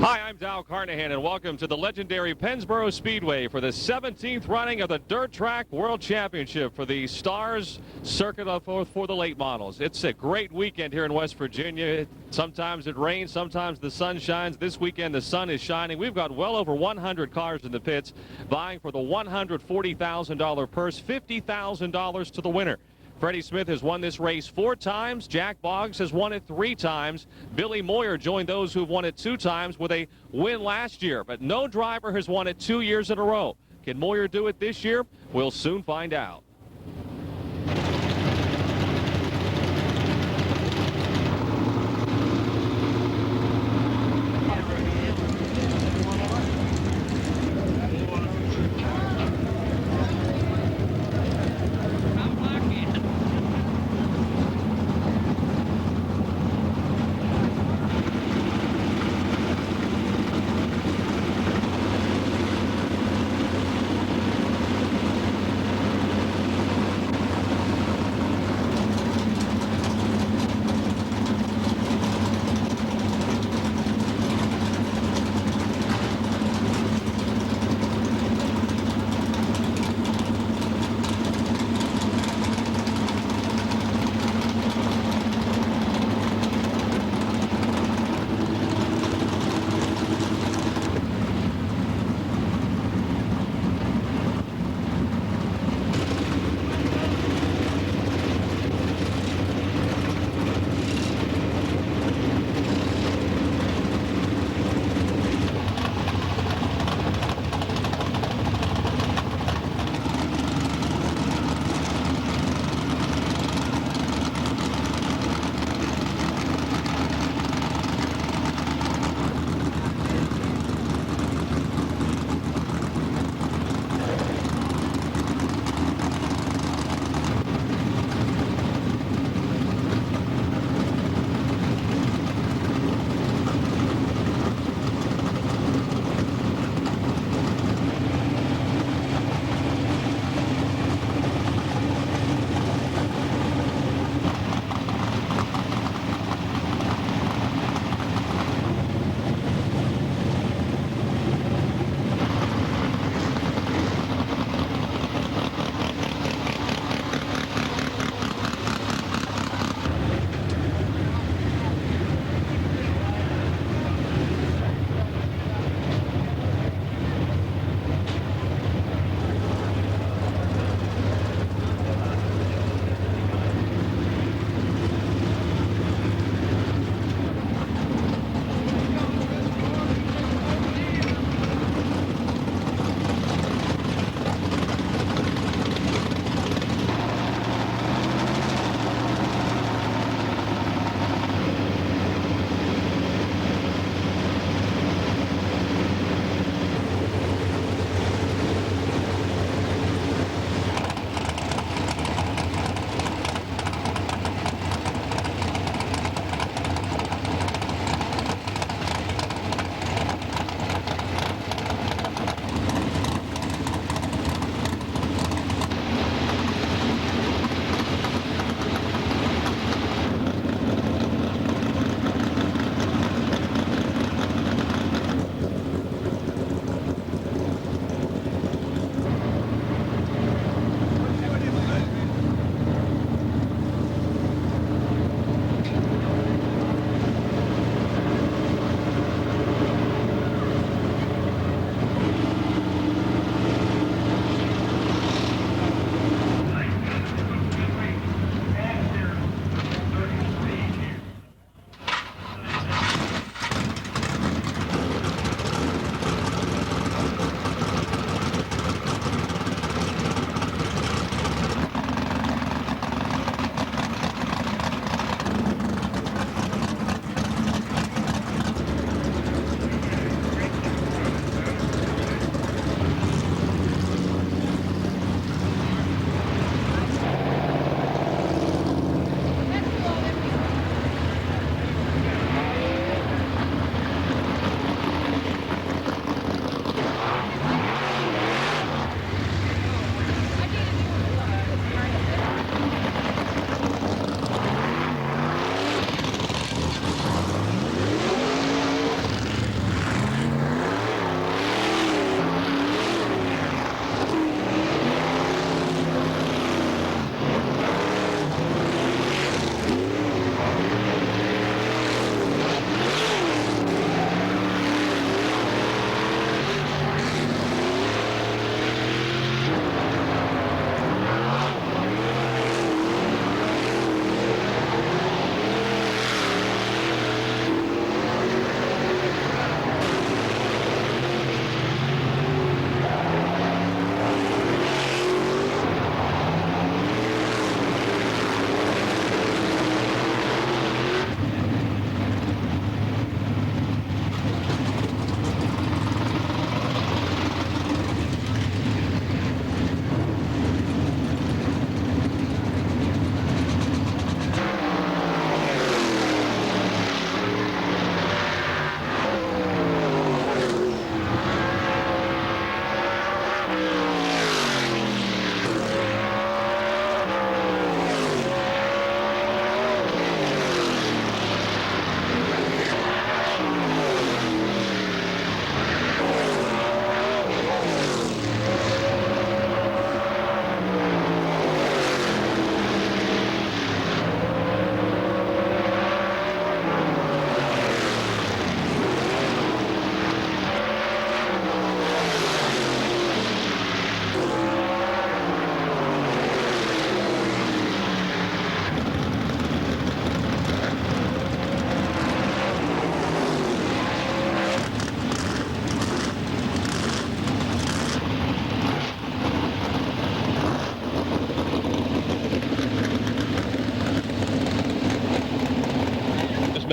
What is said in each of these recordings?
Hi, I'm Dow Carnahan, and welcome to the legendary Pennsboro Speedway for the 17th running of the Dirt Track World Championship for the Stars Circuit for the late models. It's a great weekend here in West Virginia. Sometimes it rains, sometimes the sun shines. This weekend the sun is shining. We've got well over 100 cars in the pits vying for the $140,000 purse, $50,000 to the winner. Freddie Smith has won this race 4 times. Jack Boggs has won it 3 times. Billy Moyer joined those who've won it 2 times with a win last year, but no driver has won it 2 years in a row. Can Moyer do it this year? We'll soon find out.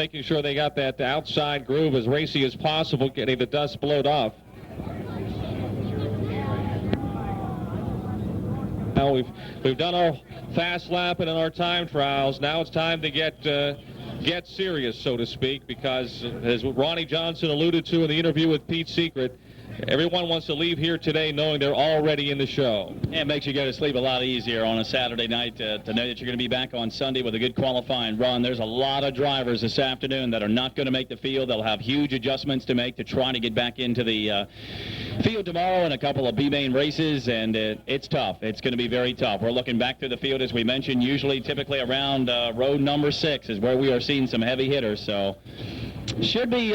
making sure they got that outside groove as racy as possible, getting the dust blowed off. Now we've done our fast lap and our time trials. Now it's time to get serious, so to speak, because as Ronnie Johnson alluded to in the interview with Pete Secret, everyone wants to leave here today knowing they're already in the show. Yeah, it makes you go to sleep a lot easier on a Saturday night to know that you're going to be back on Sunday with a good qualifying run. There's a lot of drivers this afternoon that are not going to make the field. They'll have huge adjustments to make to try to get back into the field tomorrow in a couple of B-main races, and it's tough. It's going to be very tough. We're looking back through the field, as we mentioned, typically around road number 6 is where we are seeing some heavy hitters. So should be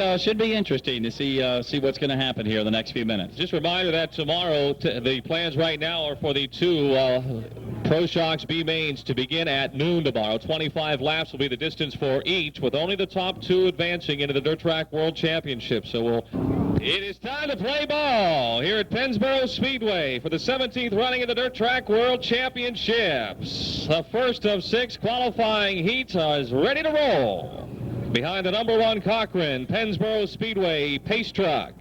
interesting to see what's going to happen here in the next few minutes. Just a reminder that tomorrow, the plans right now are for the 2 Pro Shocks B-mains to begin at noon tomorrow. 25 laps will be the distance for each, with only the top 2 advancing into the Dirt Track World Championship. So it is time to play ball here at Pennsboro Speedway for the 17th running of the Dirt Track World Championships. The first of 6 qualifying heats is ready to roll. Behind the number 1 Cochran Pennsboro Speedway pace truck.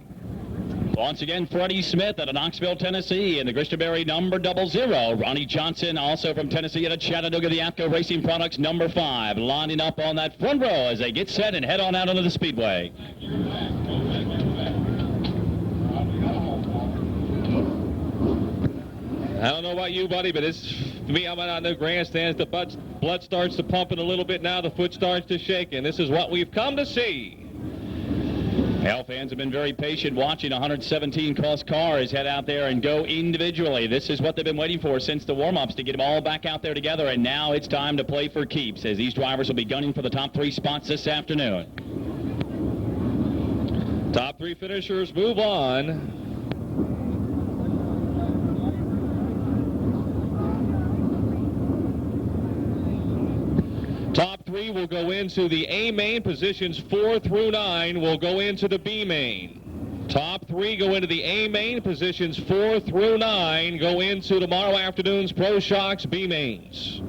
Once again, Freddie Smith out of Knoxville, Tennessee, in the Christianberry number 00. Ronnie Johnson, also from Tennessee, out of Chattanooga, the APCO Racing Products number 5, lining up on that front row as they get set and head on out onto the speedway. I don't know about you, buddy, but to me, I'm out on the grandstands. The blood starts to pumping a little bit now. The foot starts to shake, and this is what we've come to see. Well, fans have been very patient watching 117 cross cars head out there and go individually. This is what they've been waiting for since the warm-ups, to get them all back out there together, and now it's time to play for keeps, as these drivers will be gunning for the top 3 spots this afternoon. Top 3 finishers move on. Top 3 will go into the A main. Positions 4 through 9 will go into the B main. Top 3 go into the A main. Positions 4 through 9 go into tomorrow afternoon's Pro Shocks B mains.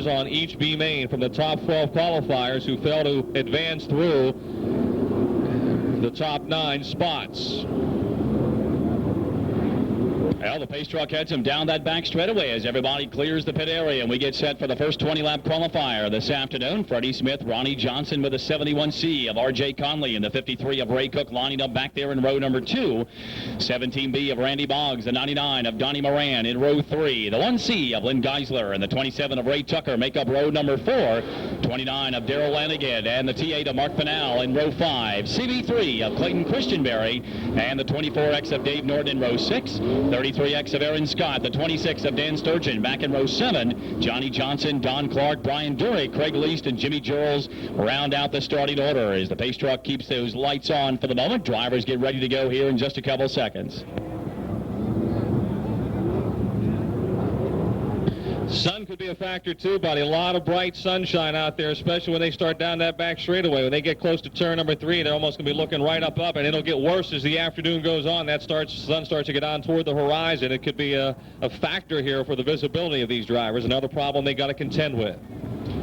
On each B main from the top 12 qualifiers who failed to advance through the top 9 spots. Well, the pace truck heads him down that back straightaway as everybody clears the pit area, and we get set for the first 20-lap qualifier this afternoon. Freddie Smith, Ronnie Johnson with the 71C of R.J. Conley, and the 53 of Ray Cook lining up back there in row number 2. 17B of Randy Boggs, the 99 of Donnie Moran in row 3. The 1C of Lynn Geisler and the 27 of Ray Tucker make up row number 4. 29 of Darrell Lanigan and the T8 of Mark Pinal in row 5. CB3 of Clayton Christianberry and the 24X of Dave Norton in row 6. 33X of Aaron Scott, the 26 of Dan Sturgeon back in row 7. Johnny Johnson, Don Clark, Brian Dury, Craig Least, and Jimmy Jarrells round out the starting order as the pace truck keeps those lights on for the moment. Drivers get ready to go here in just a couple seconds. Sun could be a factor too, buddy. A lot of bright sunshine out there, especially when they start down that back straightaway. When they get close to turn number 3, they're almost going to be looking right up, and it'll get worse as the afternoon goes on. Sun starts to get on toward the horizon. It could be a factor here for the visibility of these drivers. Another problem they got to contend with.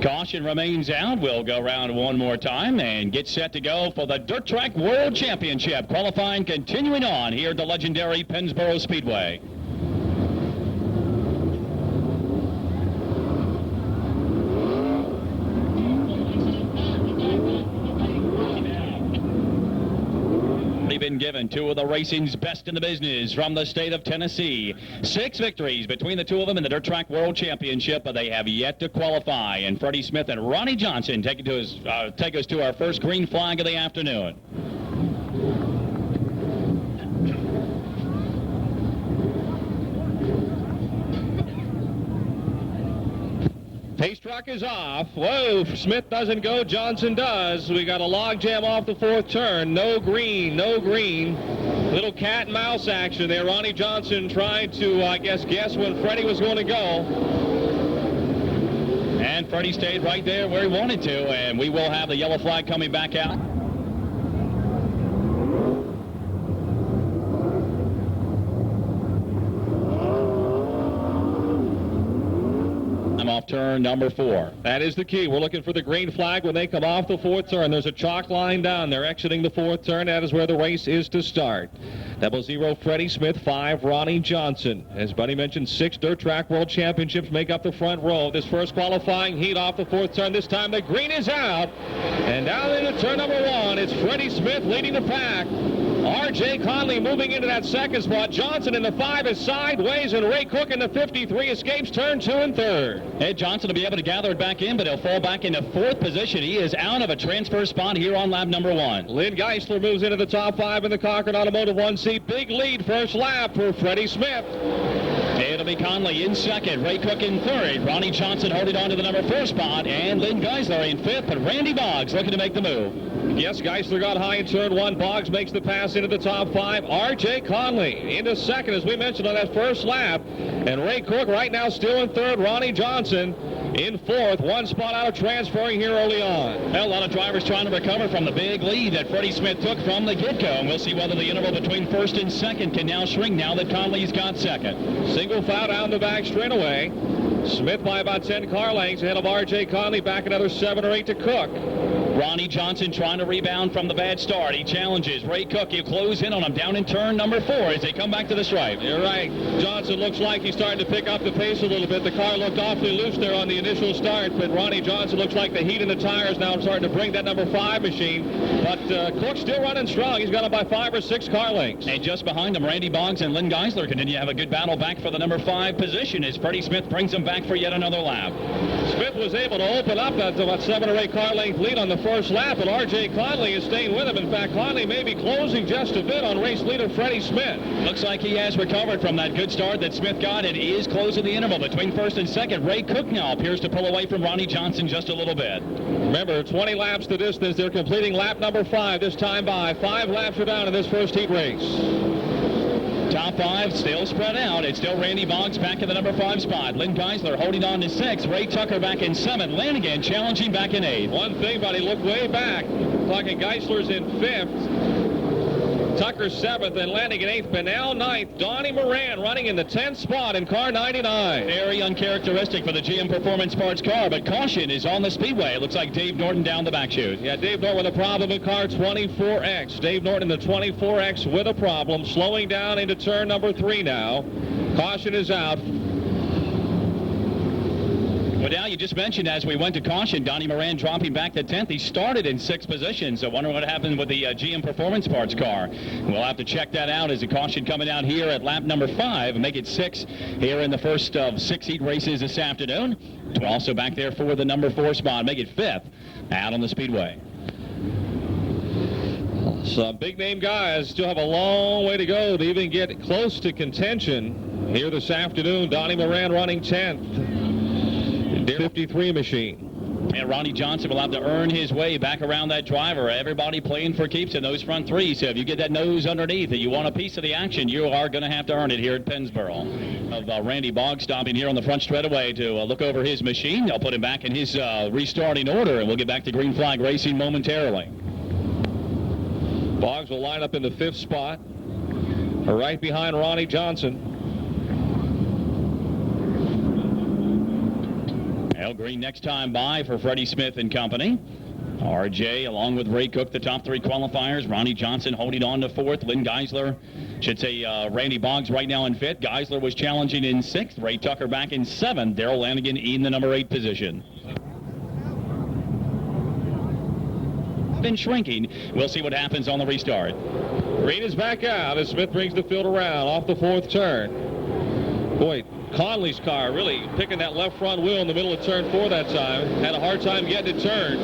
Caution remains out. We'll go around one more time and get set to go for the Dirt Track World Championship. Qualifying continuing on here at the legendary Pennsboro Speedway. Been given 2 of the racing's best in the business from the state of Tennessee. 6 victories between the 2 of them in the Dirt Track World Championship, but they have yet to qualify. And Freddie Smith and Ronnie Johnson take us to our first green flag of the afternoon. Pace truck is off. Whoa, Smith doesn't go, Johnson does. We got a log jam off the 4th turn. No green, no green. Little cat and mouse action there. Ronnie Johnson trying to, guess when Freddie was going to go. And Freddie stayed right there where he wanted to, and we will have the yellow flag coming back out. time off turn number 4. That is the key. We're looking for the green flag when they come off the 4th turn. There's a chalk line down. They're exiting the 4th turn. That is where the race is to start. 00 Freddie Smith, 5 Ronnie Johnson. As Buddy mentioned, 6 Dirt Track World Championships make up the front row of this first qualifying heat off the 4th turn. This time the green is out. And down into turn number 1, it's Freddie Smith leading the pack. R.J. Conley moving into that second spot. Johnson in the 5 is sideways, and Ray Cook in the 53 escapes turn 2 and 3rd. Ed Johnson will be able to gather it back in, but he'll fall back into 4th position. He is out of a transfer spot here on lap number 1. Lynn Geisler moves into the top 5 in the Cochran Automotive 1C. Big lead first lap for Freddie Smith. It'll be Conley in 2nd, Ray Cook in 3rd, Ronnie Johnson holding on to the number 4 spot, and Lynn Geisler in 5th, but Randy Boggs looking to make the move. Yes, Geisler got high in turn 1. Boggs makes the pass into the top 5. R.J. Conley into 2nd, as we mentioned on that first lap. And Ray Cook right now still in 3rd. Ronnie Johnson in 4th. 1 spot out of transferring here early on. Well, a lot of drivers trying to recover from the big lead that Freddie Smith took from the get-go. And we'll see whether the interval between 1st and 2nd can now shrink now that Conley's got 2nd. Single foul down the back straightaway. Smith by about 10 car lengths ahead of R.J. Conley. Back another 7 or 8 to Cook. Ronnie Johnson trying to rebound from the bad start. He challenges Ray Cook. He'll close in on him down in turn number 4 as they come back to the stripe. You're right. Johnson looks like he's starting to pick up the pace a little bit. The car looked awfully loose there on the initial start, but Ronnie Johnson looks like the heat in the tires now starting to bring that number 5 machine. But Cook's still running strong. He's got him by 5 or 6 car lengths. And just behind him, Randy Boggs and Lynn Geisler continue to have a good battle back for the number 5 position as Freddie Smith brings him back for yet another lap. Smith was able to open up that about 7 or 8 car length lead on the first lap, and R.J. Conley is staying with him. In fact, Conley may be closing just a bit on race leader Freddie Smith. Looks like he has recovered from that good start that Smith got and is closing the interval between 1st and 2nd. Ray Cook now appears to pull away from Ronnie Johnson just a little bit. Remember, 20 laps the distance. They're completing lap number 5 this time by. 5 laps are down in this first heat race. Top 5 still spread out. It's still Randy Boggs back in the number 5 spot. Lynn Geisler holding on to 6. Ray Tucker back in 7. Lanigan challenging back in 8. One thing, buddy, look way back. Talking Geisler's in 5th. Tucker 7th and Lanigan 8th. Benell 9th. Donnie Moran running in the 10th spot in car 99. Very uncharacteristic for the GM Performance Parts car, but caution is on the speedway. It looks like Dave Norton down the back chute. Yeah, Dave Norton with a problem in car 24X. Dave Norton in the 24X with a problem, slowing down into turn number 3 now. Caution is out. Well, now you just mentioned as we went to caution, Donnie Moran dropping back to 10th. He started in 6th position, so wonder what happened with the GM Performance Parts car. We'll have to check that out as the caution coming out here at lap number 5 and make it 6 here in the first of 6 heat races this afternoon. Also back there for the number 4 spot, make it 5th out on the speedway. Some big name guys still have a long way to go to even get close to contention here this afternoon. Donnie Moran running 10th. 53 machine. And Ronnie Johnson will have to earn his way back around that driver. Everybody playing for keeps in those front 3. So if you get that nose underneath and you want a piece of the action, you are going to have to earn it here at Pennsboro. Of Randy Boggs stopping here on the front straightaway to look over his machine. They'll put him back in his restarting order, and we'll get back to green flag racing momentarily. Boggs will line up in the 5th spot, right behind Ronnie Johnson. Well, green next time by for Freddie Smith and company. RJ along with Ray Cook, the top 3 qualifiers. Ronnie Johnson holding on to 4th. Lynn Geisler, should say Randy Boggs right now in 5th. Geisler was challenging in 6th. Ray Tucker back in 7th. Darrell Lanigan in the number 8 position. Been shrinking. We'll see what happens on the restart. Green is back out as Smith brings the field around off the 4th turn. Boy, Conley's car really picking that left front wheel in the middle of turn 4 that time. Had a hard time getting it turned.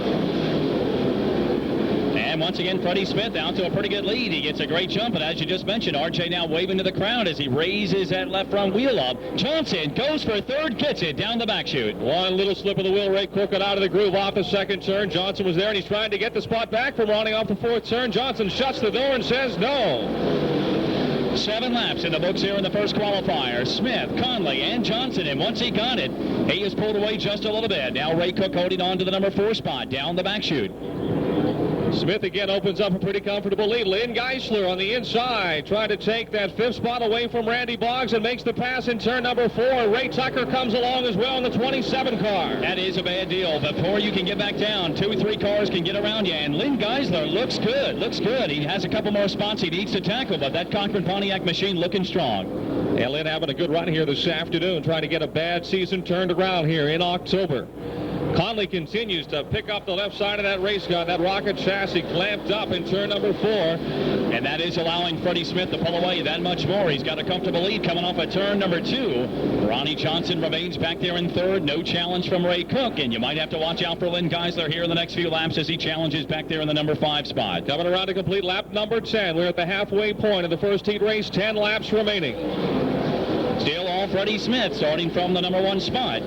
And once again, Freddie Smith out to a pretty good lead. He gets a great jump, and as you just mentioned, RJ now waving to the crowd as he raises that left front wheel up. Johnson goes for 3rd, gets it down the back chute. One little slip of the wheel. Ray Cook got out of the groove off the 2nd turn. Johnson was there, and he's trying to get the spot back from Ronnie off the 4th turn. Johnson shuts the door and says no. 7 laps in the books here in the first qualifier. Smith, Conley, and Johnson, and once he got it, he is pulled away just a little bit. Now Ray Cook holding on to the number 4 spot down the back chute. Smith again opens up a pretty comfortable lead. Lynn Geisler on the inside, trying to take that 5th spot away from Randy Boggs and makes the pass in turn number 4. Ray Tucker comes along as well in the 27 car. That is a bad deal. Before you can get back down, 2 or 3 cars can get around you, and Lynn Geisler looks good. He has a couple more spots he needs to tackle, but that Cochran Pontiac machine looking strong. And Lynn having a good run here this afternoon, trying to get a bad season turned around here in October. Conley continues to pick up the left side of that race car. That rocket chassis clamped up in turn number 4. And that is allowing Freddie Smith to pull away that much more. He's got a comfortable lead coming off of turn number 2. Ronnie Johnson remains back there in 3rd. No challenge from Ray Cook. And you might have to watch out for Lynn Geisler here in the next few laps as he challenges back there in the number 5 spot. Coming around to complete lap number 10. We're at the halfway point of the first heat race. 10 laps remaining. Still all Freddie Smith starting from the number 1 spot.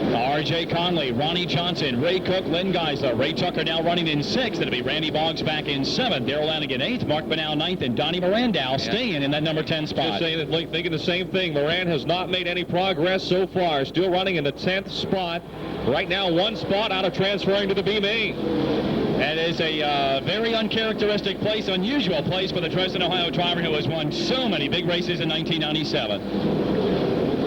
R.J. Conley, Ronnie Johnson, Ray Cook, Lynn Geisler. Ray Tucker now running in 6th. It'll be Randy Boggs back in 7th. Darrell Lanigan 8th. Mark Banal 9th. And Donnie Morandow staying in that number 10 spot. Just saying, thinking the same thing. Moran has not made any progress so far. Still running in the 10th spot. Right now, 1 spot out of transferring to the B-main. That is a very uncharacteristic place, unusual place for the Dresden, Ohio driver who has won so many big races in 1997.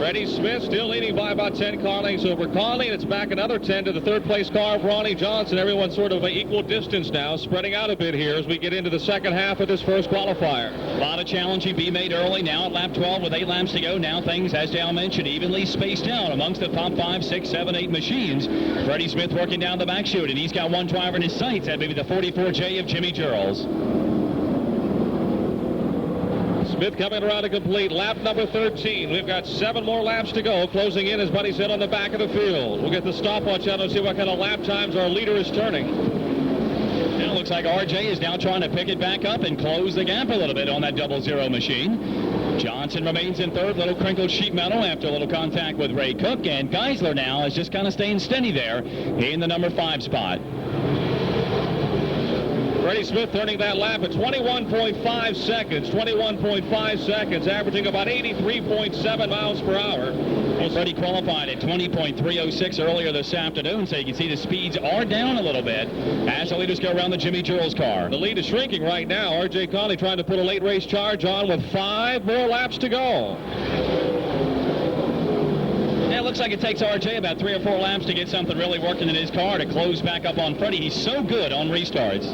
Freddie Smith still leading by about 10 car lengths over Conley, and it's back another 10 to the 3rd place car of Ronnie Johnson. Everyone's sort of an equal distance now, spreading out a bit here as we get into the second half of this first qualifier. A lot of challenging be made early now at lap 12 with 8 laps to go. Now things, as Dale mentioned, evenly spaced out amongst the top 5, 6, 7, 8 machines. Freddie Smith working down the back chute, and he's got one driver in his sights. That may be the 44J of Jimmy Gerals. Smith coming around to complete lap number 13. We've got 7 more laps to go. Closing in, as Buddy said, on the back of the field. We'll get the stopwatch out and see what kind of lap times our leader is turning. And it looks like RJ is now trying to pick it back up and close the gap a little bit on that 00 machine. Johnson remains in 3rd. Little crinkled sheet metal after a little contact with Ray Cook. And Geisler now is just kind of staying steady there in the number 5 spot. Freddie Smith turning that lap at 21.5 seconds. 21.5 seconds, averaging about 83.7 miles per hour. Well, Freddie qualified at 20.306 earlier this afternoon, so you can see the speeds are down a little bit as the leaders go around the Jimmy Gerals car. The lead is shrinking right now. R.J. Conley trying to put a late race charge on with 5 more laps to go. Yeah, it looks like it takes RJ about 3 or 4 laps to get something really working in his car to close back up on Freddie. He's so good on restarts.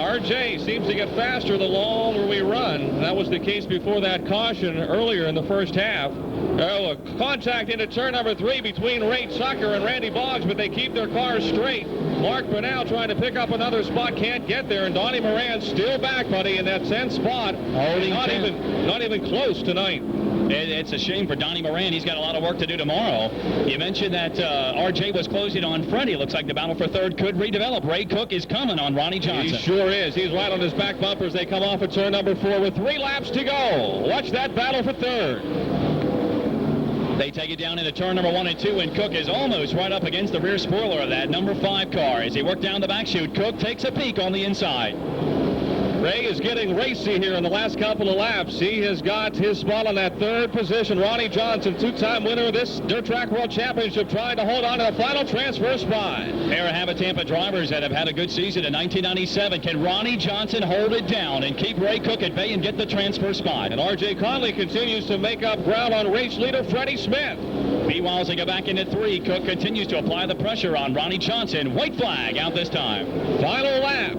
RJ seems to get faster the longer we run. That was the case before that caution earlier in the first half. A contact into turn number 3 between Ray Tucker and Randy Boggs, but they keep their cars straight. Mark Banal trying to pick up another spot, can't get there, and Donnie Moran still back, buddy, in that 10th spot. Not even close tonight. It's a shame for Donnie Moran. He's got a lot of work to do tomorrow. You mentioned that RJ was closing on Freddie. Looks like the battle for 3rd could redevelop. Ray Cook is coming on Ronnie Johnson. He sure is. He's right on his back bumper as they come off at turn number 4 with 3 laps to go. Watch that battle for 3rd. They take it down into turn number 1 and 2, and Cook is almost right up against the rear spoiler of that number 5 car. As he worked down the back chute, Cook takes a peek on the inside. Ray is getting racy here in the last couple of laps. He has got his spot on that 3rd position. Ronnie Johnson, 2-time winner of this Dirt Track World Championship, trying to hold on to the final transfer spot. There have a Tampa drivers that have had a good season in 1997. Can Ronnie Johnson hold it down and keep Ray Cook at bay and get the transfer spot? And R.J. Conley continues to make up ground on race leader Freddie Smith. Meanwhile, as they go back into 3, Cook continues to apply the pressure on Ronnie Johnson. White flag out this time. Final lap.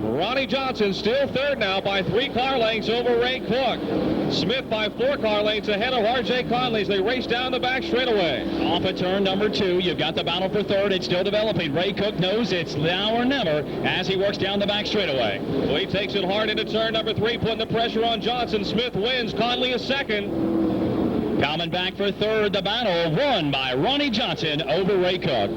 Ronnie Johnson still 3rd now by 3 car lengths over Ray Cook. Smith by 4 car lengths ahead of R.J. Conley as they race down the back straightaway. Off at turn number 2, you've got the battle for 3rd. It's still developing. Ray Cook knows it's now or never as he works down the back straightaway. Well, he takes it hard into turn number 3, putting the pressure on Johnson. Smith wins. Conley is 2nd. Coming back for 3rd, the battle won by Ronnie Johnson over Ray Cook.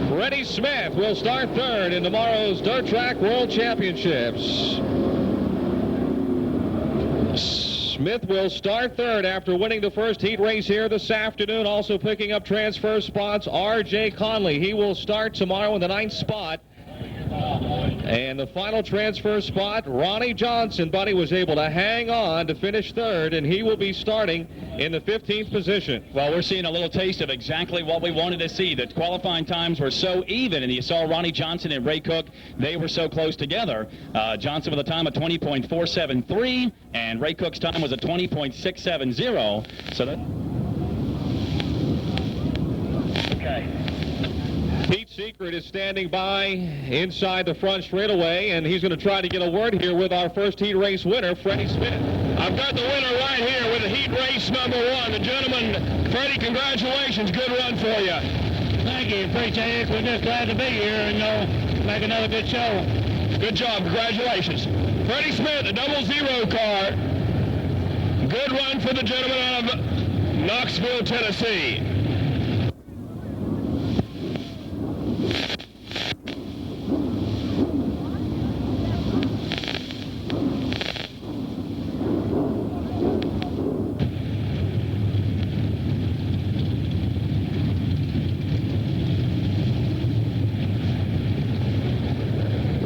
Freddie Smith will start 3rd in tomorrow's Dirt Track World Championships. Smith will start 3rd after winning the first heat race here this afternoon. Also picking up transfer spots, R.J. Conley. He will start tomorrow in the 9th spot. And the final transfer spot, Ronnie Johnson, buddy, was able to hang on to finish third, and he will be starting in the 15th position. Well, we're seeing a little taste of exactly what we wanted to see. The qualifying times were so even, and you saw Ronnie Johnson and Ray Cook, they were so close together. Johnson with a time of 20.473, and Ray Cook's time was a 20.670. So that... Okay. Pete Secret is standing by inside the front straightaway, and he's going to try to get a word here with our first heat race winner, Freddie Smith. I've got the winner right here with the heat race number 1. The gentleman, Freddie, congratulations. Good run for you. Thank you. Appreciate it. We're just glad to be here and make another good show. Good job. Congratulations. Freddie Smith, the 00 car. Good run for the gentleman out of Knoxville, Tennessee.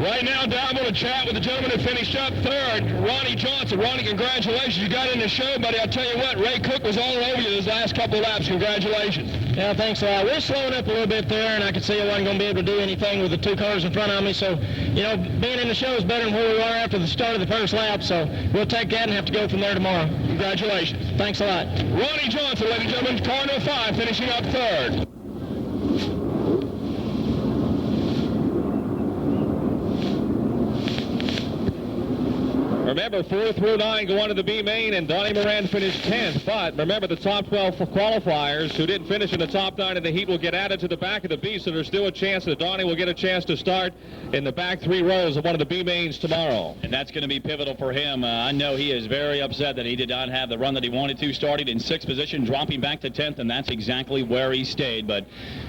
Right now, Dow, I'm going to chat with the gentleman who finished up third, Ronnie Johnson. Ronnie, congratulations. You got in the show, buddy. I'll tell you what, Ray Cook was all over you those last couple of laps. Congratulations. Yeah, thanks a lot. We're slowing up a little bit there, and I could see I wasn't going to be able to do anything with the 2 cars in front of me. So, you know, being in the show is better than where we were after the start of the first lap. So we'll take that and have to go from there tomorrow. Congratulations. Thanks a lot. Ronnie Johnson, ladies and gentlemen, car number 5, finishing up third. Remember, 4 through 9 go on to the B main, and Donnie Moran finished 10th. But remember, the top 12 qualifiers who didn't finish in the top 9 in the heat will get added to the back of the B, so there's still a chance that Donnie will get a chance to start in the back 3 rows of one of the B mains tomorrow. And that's going to be pivotal for him. I know he is very upset that he did not have the run that he wanted to. Started in 6th position, dropping back to 10th, and that's exactly where he stayed. But,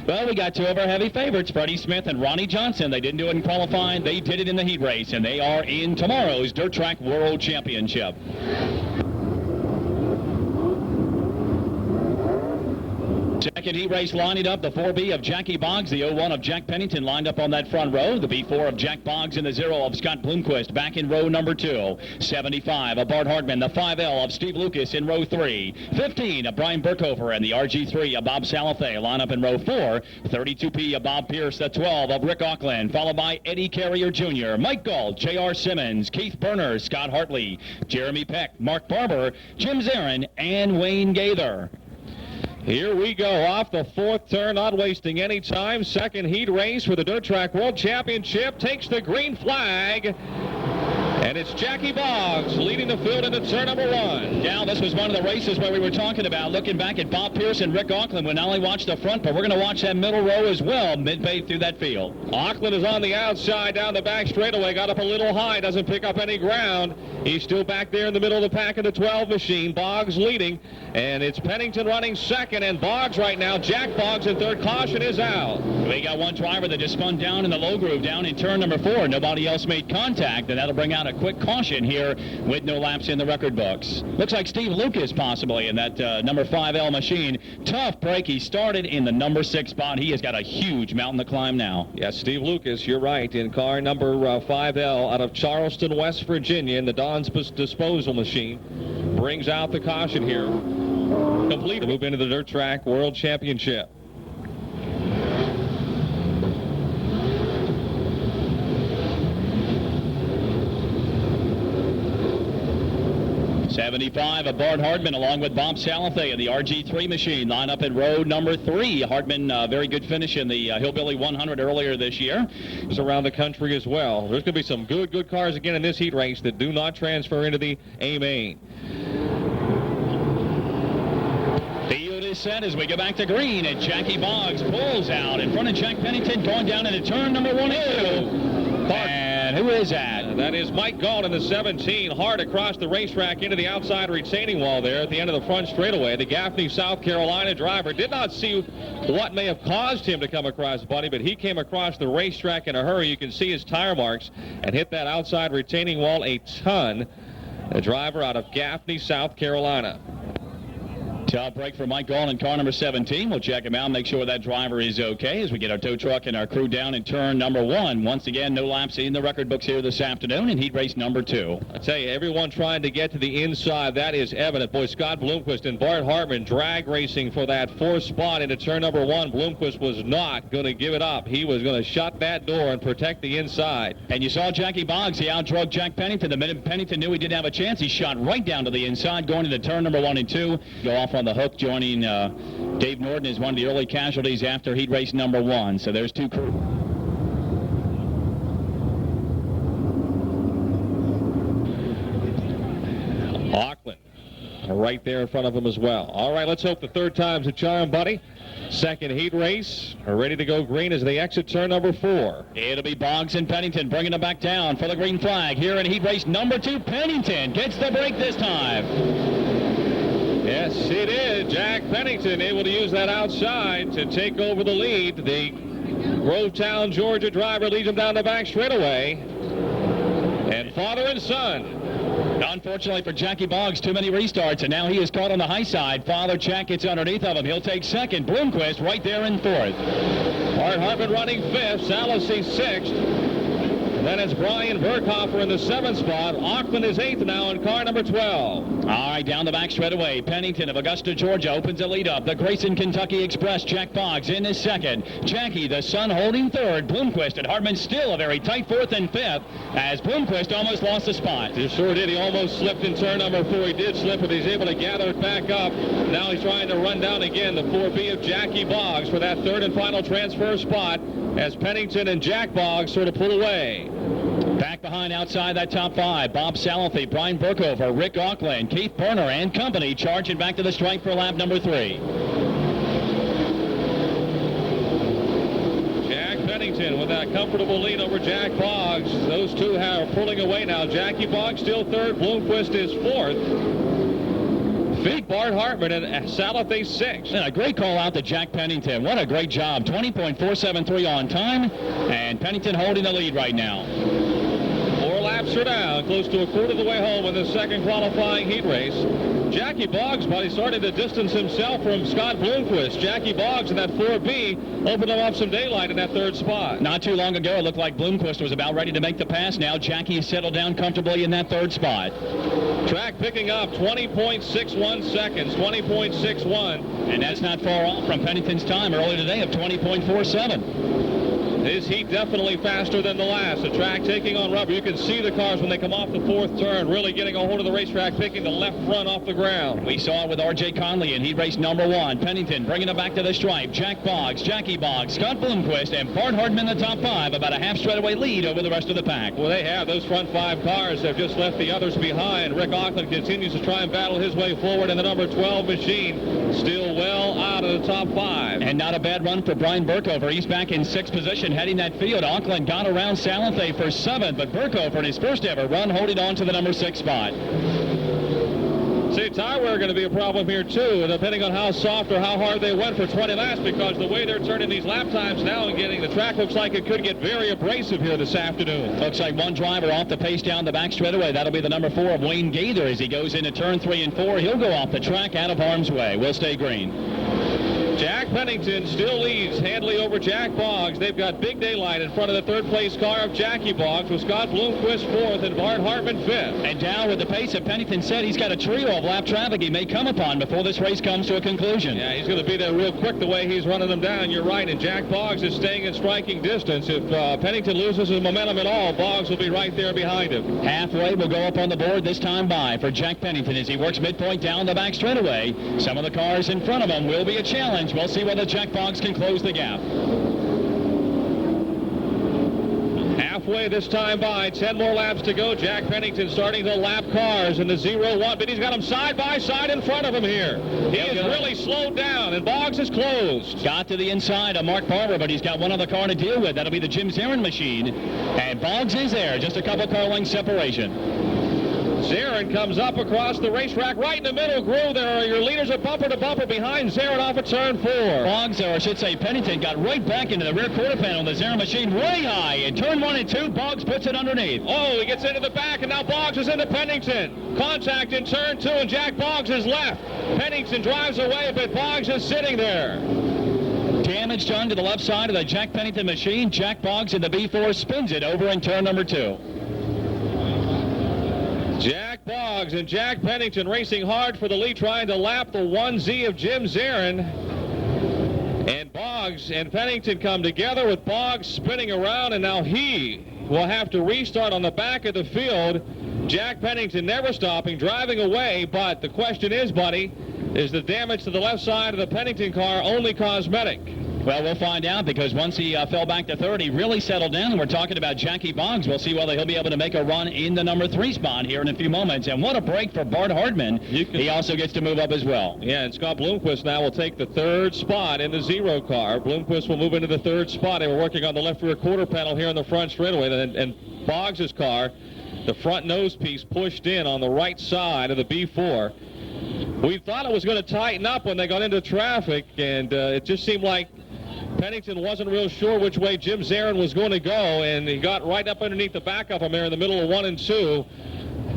well, we got 2 of our heavy favorites, Freddie Smith and Ronnie Johnson. They didn't do it in qualifying. They did it in the heat race, and they are in tomorrow's Dirt Track World Championship. Second heat race lining up, the 4B of Jackie Boggs, the 01 of Jack Pennington lined up on that front row, the B4 of Jack Boggs, and the 0 of Scott Bloomquist back in row number 2. 75 of Bart Hartman, the 5L of Steve Lucas in row 3. 15 of Brian Burkhofer and the RG3 of Bob Salathe line up in row 4. 32P of Bob Pierce, the 12 of Rick Auckland, followed by Eddie Carrier Jr., Mike Galt, J.R. Simmons, Keith Berner, Scott Hartley, Jeremy Peck, Mark Barber, Jim Zarin, and Wayne Gaither. Here we go off the 4th turn, not wasting any time. Second heat race for the Dirt Track World Championship takes the green flag. And it's Jackie Boggs leading the field into turn number 1. Now, this was one of the races where we were talking about looking back at Bob Pierce and Rick Auckland. We not only watched the front, but we're going to watch that middle row as well, midway through that field. Auckland is on the outside, down the back straightaway, got up a little high, doesn't pick up any ground. He's still back there in the middle of the pack in the 12 machine. Boggs leading, and it's Pennington running second, and Boggs right now. Jack Boggs in third. Caution is out. We got one driver that just spun down in the low groove, down in turn number 4. Nobody else made contact, and that'll bring out a quick caution here with no laps in the record books. Looks like Steve Lucas possibly in that number 5L machine. Tough break. He started in the number 6 spot. He has got a huge mountain to climb now. Yes, Steve Lucas, you're right, in car number 5L out of Charleston, West Virginia, in the Don's disposal machine. Brings out the caution here. Complete to move into the Dirt Track World Championship. 75 of Bart Hartman along with Bob Salathe in the RG3 machine line up in row number 3. Hartman, very good finish in the Hillbilly 100 earlier this year. It's around the country as well. There's going to be some good cars again in this heat race that do not transfer into the A main. Field is set as we go back to green, and Jackie Boggs pulls out in front of Jack Pennington going down into turn number 1 and 2. And who is that? That is Mike Galt in the 17, hard across the racetrack into the outside retaining wall there at the end of the front straightaway. The Gaffney, South Carolina driver did not see what may have caused him to come across Buddy, but he came across the racetrack in a hurry. You can see his tire marks and hit that outside retaining wall a ton. The driver out of Gaffney, South Carolina. Top break for Mike Gall in car number 17. We'll check him out, make sure that driver is okay as we get our tow truck and our crew down in turn number 1. Once again, no laps in the record books here this afternoon in heat race number 2. I tell you, everyone trying to get to the inside, that is evident. Boy, Scott Bloomquist and Bart Hartman drag racing for that 4th spot into turn number 1. Bloomquist was not going to give it up. He was going to shut that door and protect the inside. And you saw Jackie Boggs. He outdrug Jack Pennington. The minute Pennington knew he didn't have a chance, he shot right down to the inside, going into turn number 1 and 2. Go off on the hook, joining Dave Norton is one of the early casualties after heat race number 1. So there's 2 crew. Auckland right there in front of him as well. All right, let's hope the 3rd time's a charm, buddy. Second heat race, ready to go green as they exit turn number 4. It'll be Boggs and Pennington bringing it back down for the green flag here in heat race number 2. Pennington gets the break this time. Yes, it is. Jack Pennington able to use that outside to take over the lead. The Grovetown, Georgia driver leads him down the back straightaway. And father and son. Unfortunately for Jackie Boggs, too many restarts, and now he is caught on the high side. Father Jack gets underneath of him. He'll take 2nd. Bloomquist right there in 4th. Bart Hartman running 5th. Salasy 6th. Then it's Brian Burkhofer in the 7th spot. Auckland is 8th now in car number 12. All right, down the back straightaway. Pennington of Augusta, Georgia opens the lead up. The Grayson Kentucky Express, Jack Boggs in his 2nd. Jackie, the son, holding 3rd. Bloomquist and Hartman still a very tight 4th and 5th as Bloomquist almost lost the spot. He sure did. He almost slipped in turn number 4. He did slip, but he's able to gather it back up. Now he's trying to run down again the 4B of Jackie Boggs for that 3rd and final transfer spot as Pennington and Jack Boggs sort of pull away. Back behind outside that top 5, Bob Salathy, Brian Burkhofer, Rick Auckland, Keith Berner, and company charging back to the stripe for lap number 3. Jack Pennington with that comfortable lead over Jack Boggs. Those two are pulling away now. Jackie Boggs still 3rd. Bloomquist is 4th. 5th, Bart Hartman, and Salathy 6th. And a great call out to Jack Pennington. What a great job. 20.473 on time, and Pennington holding the lead right now. 4 laps are down, close to a quarter of the way home in the 2nd qualifying heat race. Jackie Boggs, buddy, started to distance himself from Scott Bloomquist. Jackie Boggs in that 4B opened him up some daylight in that 3rd spot. Not too long ago, it looked like Bloomquist was about ready to make the pass. Now Jackie has settled down comfortably in that 3rd spot. Track picking up 20.61 seconds, 20.61. And that's not far off from Pennington's time earlier today of 20.47. His heat definitely faster than the last. The track taking on rubber. You can see the cars when they come off the 4th turn, really getting a hold of the racetrack, picking the left front off the ground. We saw it with R.J. Conley in heat race number 1. Pennington bringing it back to the stripe. Jack Boggs, Jackie Boggs, Scott Bloomquist, and Bart Hartman in the top 5. About a half straightaway lead over the rest of the pack. Well, they have. Those front 5 cars have just left the others behind. Rick Auckland continues to try and battle his way forward in the number 12 machine. Still well out of the top 5. And not a bad run for Brian Burkhofer. He's back in 6th position heading that field. Auckland got around Salathy for 7th, but Burkhofer in his first ever run holding on to the number 6 spot. See, tire wear going to be a problem here, too, depending on how soft or how hard they went for 20 laps, because the way they're turning these lap times now and getting the track looks like it could get very abrasive here this afternoon. Looks like one driver off the pace down the back straightaway. That'll be the number 4 of Wayne Gaither as he goes into turn 3 and 4. He'll go off the track out of harm's way. We'll stay green. Jack Pennington still leads handily over Jack Boggs. They've got big daylight in front of the 3rd place car of Jackie Boggs with Scott Bloomquist 4th and Bart Hartman 5th. And down with the pace that Pennington said, he's got a trio of lap traffic he may come upon before this race comes to a conclusion. Yeah, he's going to be there real quick the way he's running them down. You're right, and Jack Boggs is staying in striking distance. If Pennington loses his momentum at all, Boggs will be right there behind him. Halfway will go up on the board this time by for Jack Pennington as he works midpoint down the back straightaway. Some of the cars in front of him will be a challenge. We'll see whether Jack Boggs can close the gap. Halfway this time by, 10 more laps to go. Jack Pennington starting to lap cars in the 0-1, but he's got them side by side in front of him here. He is really slowed down, and Boggs is closed. Got to the inside of Mark Barber, but he's got one other car to deal with. That'll be the Jim Zarin machine. And Boggs is there, just a couple car lengths separation. Halfway this time by, 10 more laps to go. Jack Pennington starting to lap cars in the 0-1, but he's got them side by side in front of him here. He is really slowed down, and Boggs is closed. Got to the inside of Mark Barber, but he's got one other car to deal with. That'll be the Jim Zarin machine. And Boggs is there, just a couple car lengths separation. Zarin comes up across the racetrack, right in the middle groove. There are your leaders are bumper to bumper behind Zarin off of turn 4. Boggs, or I should say Pennington, got right back into the rear quarter panel. The Zarin machine way high. In turn 1 and 2, Boggs puts it underneath. Oh, he gets into the back, and now Boggs is into Pennington. Contact in turn 2, and Jack Boggs is left. Pennington drives away, but Boggs is sitting there. Damage done to the left side of the Jack Pennington machine. Jack Boggs in the B4 spins it over in turn number 2. Jack Boggs and Jack Pennington racing hard for the lead, trying to lap the 1Z of Jim Zarin. And Boggs and Pennington come together with Boggs spinning around, and now he will have to restart on the back of the field. Jack Pennington never stopping, driving away, but the question is, buddy, is the damage to the left side of the Pennington car only cosmetic? Well, we'll find out, because once he fell back to third, he really settled down. And we're talking about Jackie Boggs. We'll see whether he'll be able to make a run in the number 3 spot here in a few moments. And what a break for Bart Hardman. He also gets to move up as well. Yeah, and Scott Bloomquist now will take the 3rd spot in the 0 car. Bloomquist will move into the 3rd spot. They were working on the left rear quarter panel here on the front straightaway. And Boggs' car, the front nose piece pushed in on the right side of the B4. We thought it was going to tighten up when they got into traffic, and it just seemed like Pennington wasn't real sure which way Jim Zarin was going to go, and he got right up underneath the back of him there in the middle of 1 and 2,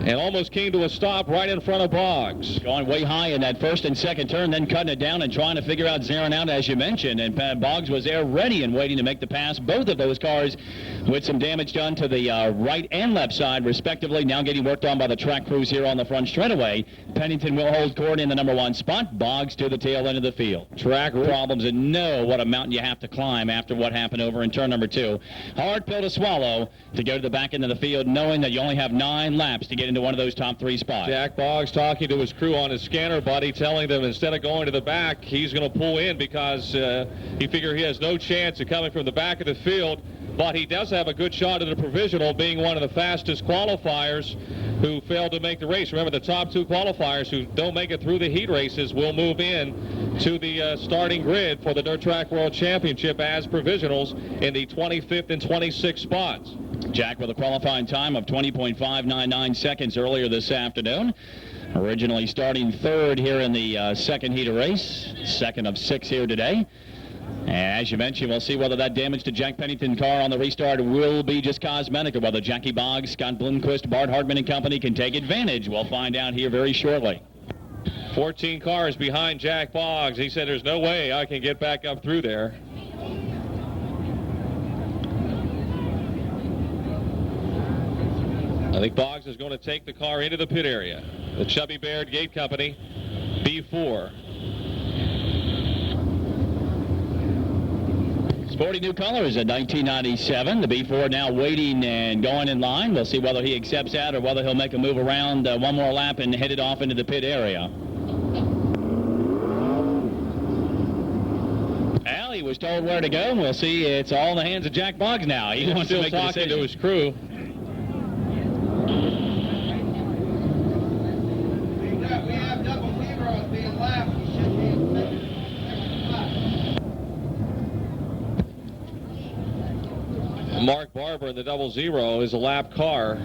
and almost came to a stop right in front of Boggs. Going way high in that first and second turn, then cutting it down and trying to figure out Zarin out, as you mentioned. And Boggs was there ready and waiting to make the pass. Both of those cars with some damage done to the right and left side, respectively, now getting worked on by the track crews here on the front straightaway. Pennington will hold court in the number 1 spot. Boggs to the tail end of the field. Track problems, and know what a mountain you have to climb after what happened over in turn number 2. Hard pill to swallow to go to the back end of the field, knowing that you only have 9 laps to get into one of those top 3 spots. Jack Boggs talking to his crew on his scanner, buddy, telling them instead of going to the back, he's going to pull in because he figures he has no chance of coming from the back of the field. But he does have a good shot at the provisional, being one of the fastest qualifiers who failed to make the race. Remember, the top 2 qualifiers who don't make it through the heat races will move in to the starting grid for the Dirt Track World Championship as provisionals in the 25th and 26th spots. Jack with a qualifying time of 20.599 seconds earlier this afternoon. Originally starting 3rd here in the second heat of race, 2nd of 6 here today. As you mentioned, we'll see whether that damage to Jack Pennington car on the restart will be just cosmetic, or whether Jackie Boggs, Scott Bloomquist, Bart Hardman and company can take advantage. We'll find out here very shortly. 14 cars behind Jack Boggs. He said, there's no way I can get back up through there. I think Boggs is going to take the car into the pit area. The Chubby Baird Gate Company, B4. Sporty new colors in 1997. The B4 now waiting and going in line. We'll see whether he accepts that or whether he'll make a move around one more lap and head it off into the pit area. Well, he was told where to go, and we'll see. It's all in the hands of Jack Boggs now. He wants to make the decision. To his crew. We have double zeros being left. Mark Barber in the 00 is a lap car.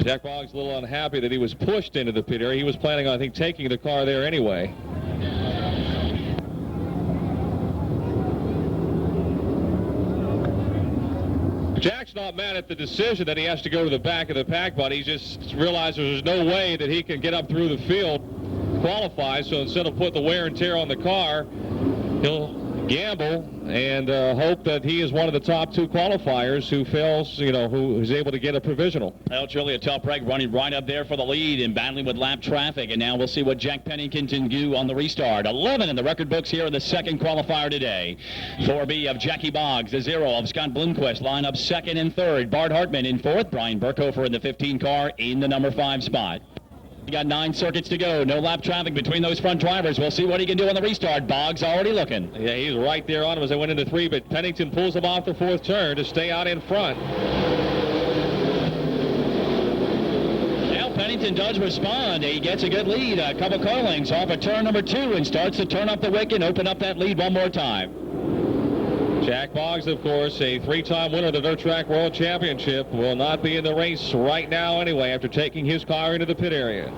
Jack Boggs a little unhappy that he was pushed into the pit area. He was planning on, I think, taking the car there anyway. Jack's not mad at the decision that he has to go to the back of the pack, but he just realizes there's no way that he can get up through the field, qualify. So instead of putting the wear and tear on the car, he'll gamble and hope that he is one of the top 2 qualifiers who fails, who is able to get a provisional. Well, it's really a tough break, running right up there for the lead and battling with lap traffic. And now we'll see what Jack Pennington can do on the restart. 11 in the record books here in the second qualifier today. 4B of Jackie Boggs, the 0 of Scott Bloomquist, line up 2nd and 3rd. Bart Hartman in 4th. Brian Burkhofer in the 15 car in the number 5 spot. We got 9 circuits to go. No lap traffic between those front drivers. We'll see what he can do on the restart. Boggs already looking. Yeah, he's right there on him as they went into 3, but Pennington pulls him off the 4th turn to stay out in front. Now Pennington does respond. He gets a good lead, a couple car lengths off of turn number 2 and starts to turn up the wick and open up that lead one more time. Jack Boggs, of course, a 3-time winner of the Dirt Track World Championship, will not be in the race right now anyway after taking his car into the pit area.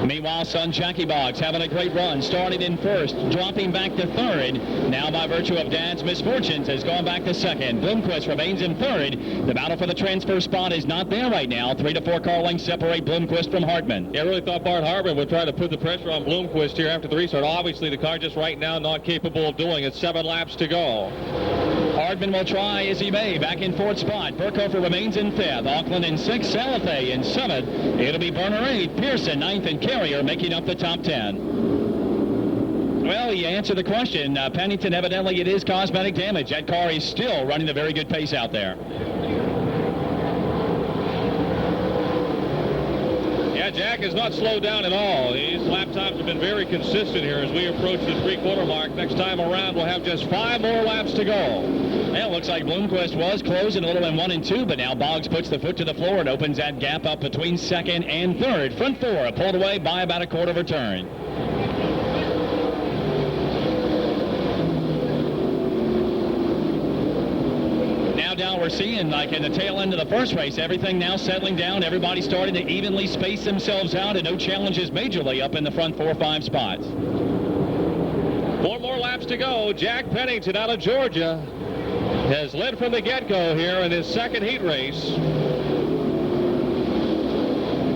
Meanwhile, son Jackie Boggs having a great run, starting in first, dropping back to third. Now, by virtue of Dad's misfortunes, has gone back to second. Bloomquist remains in third. The battle for the transfer spot is not there right now. 3 to 4 car lengths separate Bloomquist from Hartman. Yeah, I really thought Bart Hartman would try to put the pressure on Bloomquist here after the restart. Obviously, the car just right now not capable of doing it. 7 laps to go. Hartman will try as he may. Back in 4th spot. Burkhofer remains in 5th. Auckland in 6th. Salafay in 7th. It'll be Burner 8th. Pearson 9th, and Carrier making up the top 10. Well, you answered the question. Pennington, evidently it is cosmetic damage. That car is still running a very good pace out there. Yeah, Jack has not slowed down at all. His lap times have been very consistent here as we approach the 3-quarter mark. Next time around, we'll have just 5 more laps to go. Well, it looks like Bloomquist was closing a little in 1 and 2, but now Boggs puts the foot to the floor and opens that gap up between 2nd and 3rd. Front 4 pulled away by about a quarter of a turn. Down we're seeing, like in the tail end of the first race, everything now settling down. Everybody starting to evenly space themselves out, and no challenges majorly up in the front 4 or 5 spots. 4 more laps to go. Jack Pennington out of Georgia has led from the get-go here in his 2nd heat race.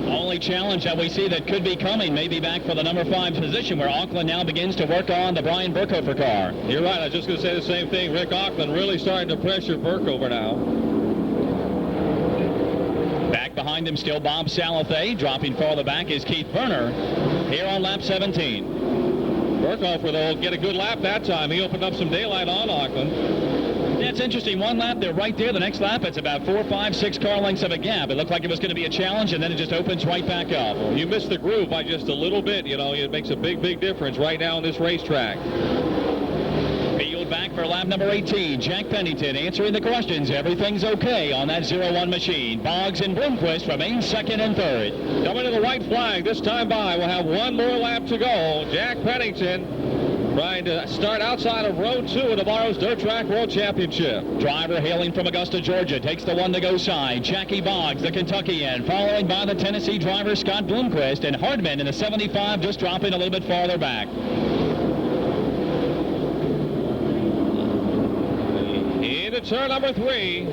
Only challenge that we see that could be coming may be back for the number 5 position, where Auckland now begins to work on the Brian Burkhofer car. You're right. I was just going to say the same thing. Rick Auckland really starting to pressure Burkhofer now. Back behind him still Bob Salathay. Dropping farther back is Keith Berner here on lap 17. Burkhofer, though, will get a good lap that time. He opened up some daylight on Auckland. That's interesting. 1 lap, they're right there. The next lap, it's about 4, 5, 6 car lengths of a gap. It looked like it was going to be a challenge, and then it just opens right back up. You missed the groove by just a little bit. You know, it makes a big, big difference right now on this racetrack. Field back for lap number 18. Jack Pennington answering the questions. Everything's okay on that 0-1 machine. Boggs and Bloomquist remain 2nd and 3rd. Coming to the white flag this time by. We'll have 1 more lap to go. Jack Pennington trying to start outside of row 2 of tomorrow's Dirt Track World Championship. Driver hailing from Augusta, Georgia, takes the 1 to go side. Jackie Boggs, the Kentuckian, following by the Tennessee driver Scott Bloomquist, and Hardman in the 75 just dropping a little bit farther back. Into turn number 3.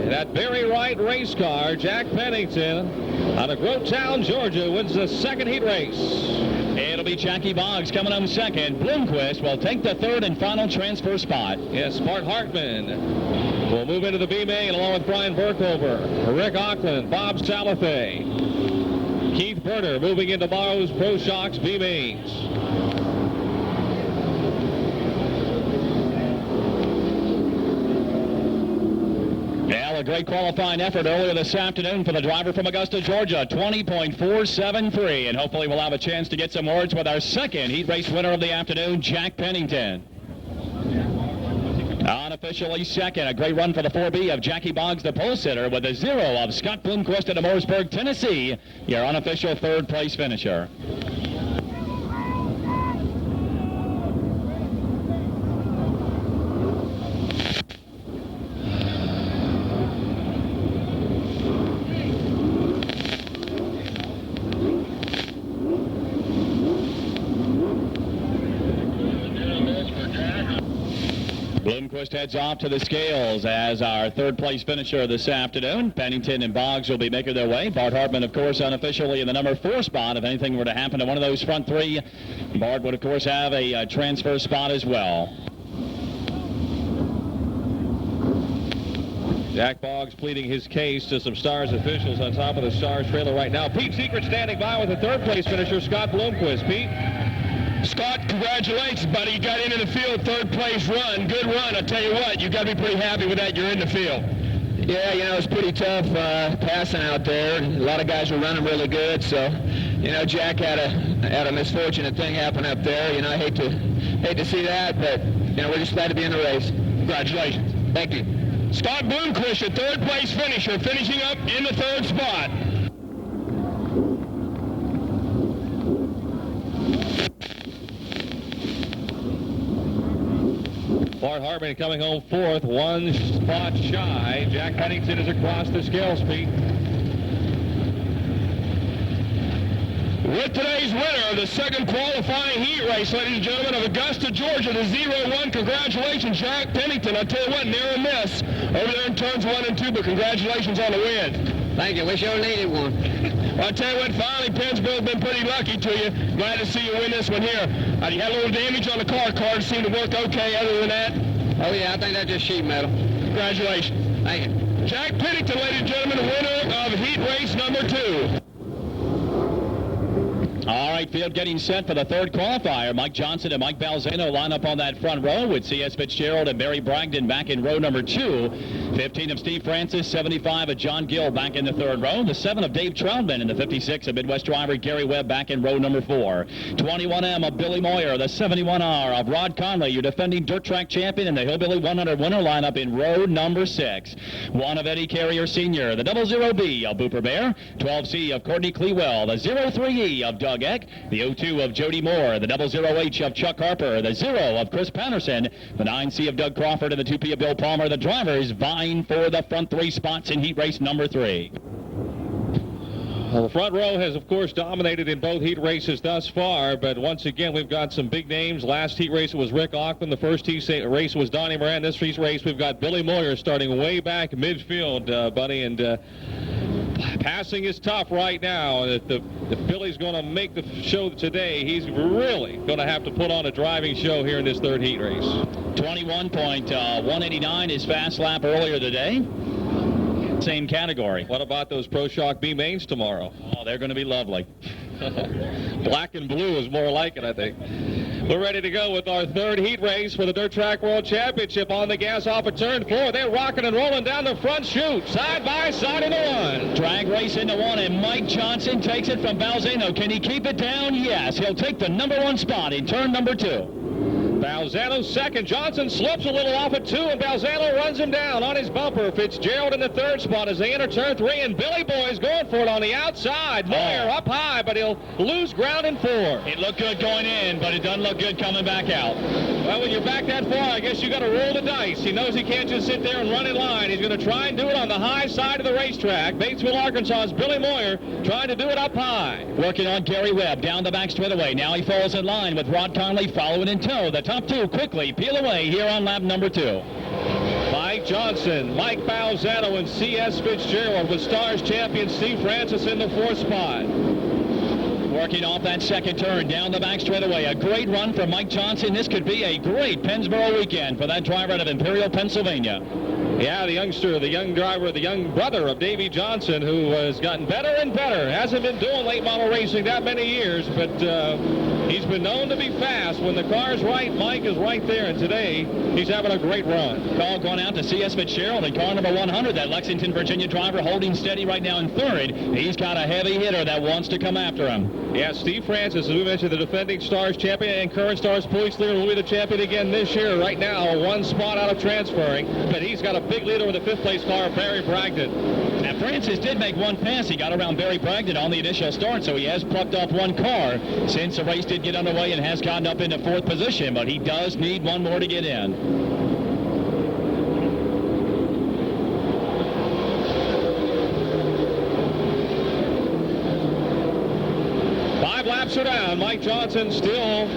That very right race car, Jack Pennington, out of Grovetown, Georgia, wins the 2nd heat race. It'll be Jackie Boggs coming home 2nd. Bloomquist will take the 3rd and final transfer spot. Yes, Bart Hartman will move into the B main along with Brian Burkhofer, Rick Auckland, Bob Salathay, Keith Berner moving into tomorrow's Pro Shocks B mains. A great qualifying effort earlier this afternoon for the driver from Augusta, Georgia, 20.473, and hopefully we'll have a chance to get some words with our 2nd heat race winner of the afternoon, Jack Pennington. Unofficially 2nd, a great run for the 4B of Jackie Boggs, the pole sitter, with a 0 of Scott Bloomquist at Mooresburg, Tennessee, your unofficial 3rd place finisher. Bloomquist heads off to the scales as our 3rd place finisher this afternoon. Pennington and Boggs will be making their way. Bart Hartman, of course, unofficially in the number 4 spot. If anything were to happen to one of those front 3, Bart would, of course, have a transfer spot as well. Jack Boggs pleading his case to some Stars officials on top of the Stars trailer right now. Pete Secret standing by with the 3rd place finisher, Scott Bloomquist. Pete? Scott, congratulations, buddy. You got into the field, 3rd place run. Good run. I tell you what, you got to be pretty happy with that. You're in the field. Yeah, you know, it's pretty tough passing out there. A lot of guys were running really good, so, you know, Jack had a misfortunate thing happen up there. You know, I hate to see that, but, you know, we're just glad to be in the race. Congratulations. Thank you. Scott Bloomquist, your 3rd place finisher, finishing up in the 3rd spot. Bart Hartman coming home fourth, 1 spot shy. Jack Pennington is across the scales, Pete. With today's winner of the second qualifying heat race, ladies and gentlemen, of Augusta, Georgia, the 0-1. Congratulations, Jack Pennington. I tell you what, narrow miss over there in turns 1 and 2, but congratulations on the win. Thank you. We sure needed one. Well, I tell you what, finally, Pennsboro's been pretty lucky to you. Glad to see you win this one here. You had a little damage on the car. Cars seemed to work okay other than that. Oh, yeah, I think that's just sheet metal. Congratulations. Thank you. Jack Pennington, ladies and gentlemen, winner of heat race number 2. All right, field getting set for the third qualifier. Mike Johnson and Mike Balzano line up on that front row with C.S. Fitzgerald and Barry Bragdon back in row number 2. 15 of Steve Francis, 75 of John Gill back in the third row. The 7 of Dave Troutman and the 56 of Midwest driver Gary Webb back in row number 4. 21M of Billy Moyer, the 71R of Rod Conley, your defending dirt track champion, and the Hillbilly 100 winner lineup in row number 6. 1 of Eddie Carrier Sr., the 00B of Booper Bear, 12C of Courtney Clewell, the 03E of Doug Eck, the 02 of Jody Moore, the 00H of Chuck Harper, the 0 of Chris Patterson, the 9C of Doug Crawford, and the 2P of Bill Palmer. The drivers vying for the front 3 spots in heat race number 3. Well, the front row has, of course, dominated in both heat races thus far, but once again, we've got some big names. Last heat race, it was Rick Auckland. The first heat race was Donnie Moran. This heat race, we've got Billy Moyer starting way back midfield, buddy, and passing is tough right now. If Billy's going to make the show today, he's really going to have to put on a driving show here in this third heat race. 21.189 is fast lap earlier today. Same category. What about those Pro Shock B mains tomorrow? Oh, they're going to be lovely. Black and blue is more like it, I think. We're ready to go with our third heat race for the Dirt Track World Championship. On the gas off of turn 4. They're rocking and rolling down the front chute. Side by side into 1. Drag race into 1, and Mike Johnson takes it from Balzano. Can he keep it down? Yes. He'll take the number 1 spot in turn number 2. Balzano second. Johnson slips a little off at 2, and Balzano runs him down on his bumper. Fitzgerald in the third spot as they enter turn 3, and Billy Boy's going for it on the outside. Moyer up high, but he'll lose ground in 4. It looked good going in, but it doesn't look good coming back out. Well, when you're back that far, I guess you got to roll the dice. He knows he can't just sit there and run in line. He's going to try and do it on the high side of the racetrack. Batesville, Arkansas's Billy Moyer trying to do it up high. Working on Gary Webb down the back straightaway. Now he falls in line with Rod Conley following in tow. The top 2 quickly peel away here on lap number 2. Mike Johnson, Mike Balzano, and C.S. Fitzgerald with Stars champion Steve Francis in the 4th spot. Working off that second turn down the back straightaway. A great run for Mike Johnson. This could be a great Pennsboro weekend for that driver out of Imperial, Pennsylvania. Yeah, the youngster, the young driver, the young brother of Davey Johnson, who has gotten better and better. Hasn't been doing late model racing that many years, but he's been known to be fast. When the car's right, Mike is right there, and today he's having a great run. Call going out to C.S. Fitzgerald in car number 100. That Lexington, Virginia driver holding steady right now in third. He's got a heavy hitter that wants to come after him. Yeah, Steve Francis, as we mentioned, the defending Stars champion and current Stars police leader, will be the champion again this year. Right now, 1 spot out of transferring, but he's got a big leader with the 5th place car, Barry Bragdon. Now, Francis did make 1 pass. He got around Barry Bragdon on the initial start, so he has plucked off 1 car since the race did get underway and has gotten up into 4th position, but he does need 1 more to get in. Laps are down. Mike Johnson still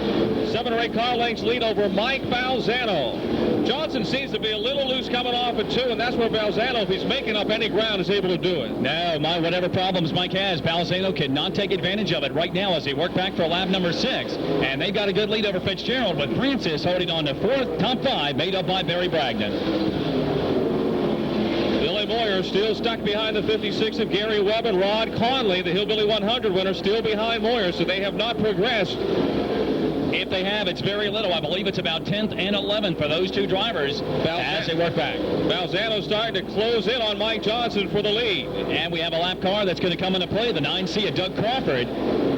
7 or 8 car lengths lead over Mike Balzano. Johnson seems to be a little loose coming off at 2, and that's where Balzano, if he's making up any ground, is able to do it. No, whatever problems Mike has, Balzano cannot take advantage of it right now as they work back for lap number 6. And they've got a good lead over Fitzgerald, with Francis holding on to 4th, top 5, made up by Barry Bragdon. Billy Moyer still stuck behind the 56 of Gary Webb, and Rod Conley, the Hillbilly 100 winner, still behind Moyer, so they have not progressed. If they have, it's very little. I believe it's about 10th and 11th for those 2 drivers as they work back. Balzano's starting to close in on Mike Johnson for the lead. And we have a lap car that's going to come into play, the 9C of Doug Crawford.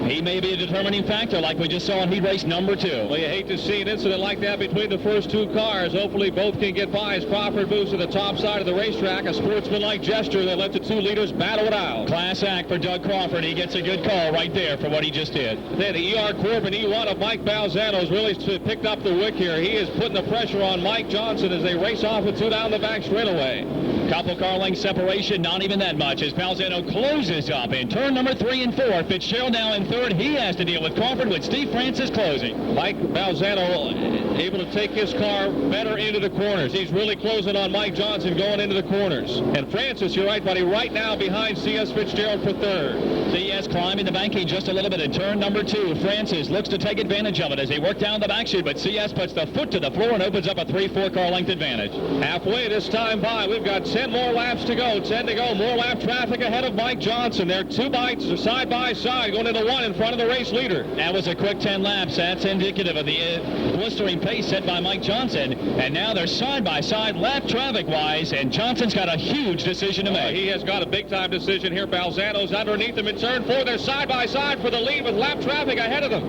He may be a determining factor like we just saw in heat race number 2. Well, you hate to see an incident like that between the first two cars. Hopefully both can get by as Crawford moves to the top side of the racetrack. A sportsmanlike gesture that let the two leaders battle it out. Class act for Doug Crawford. He gets a good call right there for what he just did. Then E.R. Corbin, E1 of Mike Balzano has really picked up the wick here. He is putting the pressure on Mike Johnson as they race off the two down the back straightaway. Couple car length separation, not even that much, as Balzano closes up in turn number 3 and 4. Fitzgerald now in third. He has to deal with Crawford with Steve Francis closing. Mike Balzano able to take his car better into the corners. He's really closing on Mike Johnson going into the corners. And Francis, you're right, buddy, right now behind C.S. Fitzgerald for third. C.S. climbing the banking just a little bit in turn number 2. Francis looks to take advantage of it as they work down the back chute, but C.S. puts the foot to the floor and opens up a 3-4 car length advantage. Halfway this time by, we've got 10 more laps to go. 10 to go. More lap traffic ahead of Mike Johnson. They're 2 bites side by side going into 1 in front of the race leader. That was a quick 10 laps. That's indicative of the blistering pace set by Mike Johnson. And now they're side by side lap traffic wise, and Johnson's got a huge decision to make. He has got a big time decision here. Balzano's underneath them in turn 4. They're side by side for the lead with lap traffic ahead of them.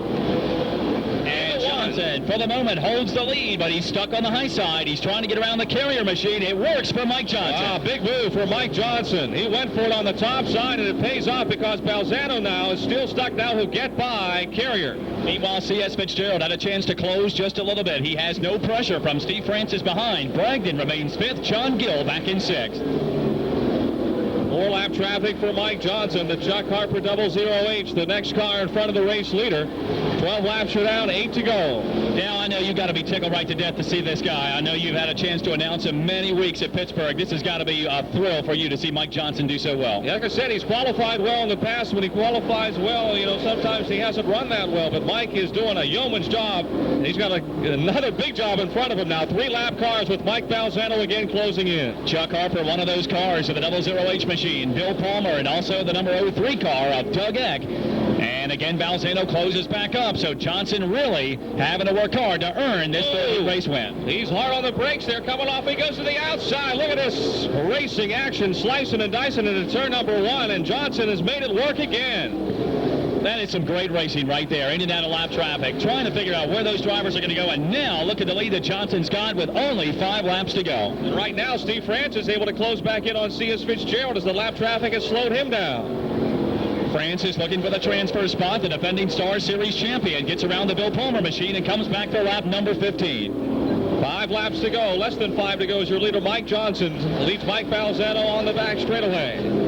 And Johnson, for the moment, holds the lead, but he's stuck on the high side. He's trying to get around the carrier machine. It works for Mike Johnson. Big move for Mike Johnson. He went for it on the top side, and it pays off because Balzano now is still stuck now. He'll get by Carrier. Meanwhile, C.S. Fitzgerald had a chance to close just a little bit. He has no pressure from Steve Francis behind. Bragdon remains 5th. John Gill back in 6th. More lap traffic for Mike Johnson. The Chuck Harper 00H, the next car in front of the race leader. 12 laps are down, 8 to go. Now, I know you've got to be tickled right to death to see this guy. I know you've had a chance to announce him many weeks at Pittsburgh. This has got to be a thrill for you to see Mike Johnson do so well. Yeah, like I said, he's qualified well in the past. When he qualifies well, you know, sometimes he hasn't run that well. But Mike is doing a yeoman's job. He's got another big job in front of him now. 3 lap cars with Mike Balzano again closing in. Chuck Harper, one of those cars of the 00H machine. Bill Palmer, and also the number 03 car of Doug Eck. And again, Balzano closes back up, so Johnson really having to work hard to earn this third race win. He's hard on the brakes there, coming off. He goes to the outside. Look at this racing action, slicing and dicing into turn number 1, and Johnson has made it work again. That is some great racing right there, in and out of lap traffic, trying to figure out where those drivers are going to go. And now look at the lead that Johnson's got with only 5 laps to go. And right now, Steve Francis is able to close back in on C.S. Fitzgerald as the lap traffic has slowed him down. Francis looking for the transfer spot. The defending Star Series champion gets around the Bill Palmer machine and comes back for lap number 15. 5 laps to go. Less than 5 to go as your leader, Mike Johnson, leads Mike Balzano on the back straightaway.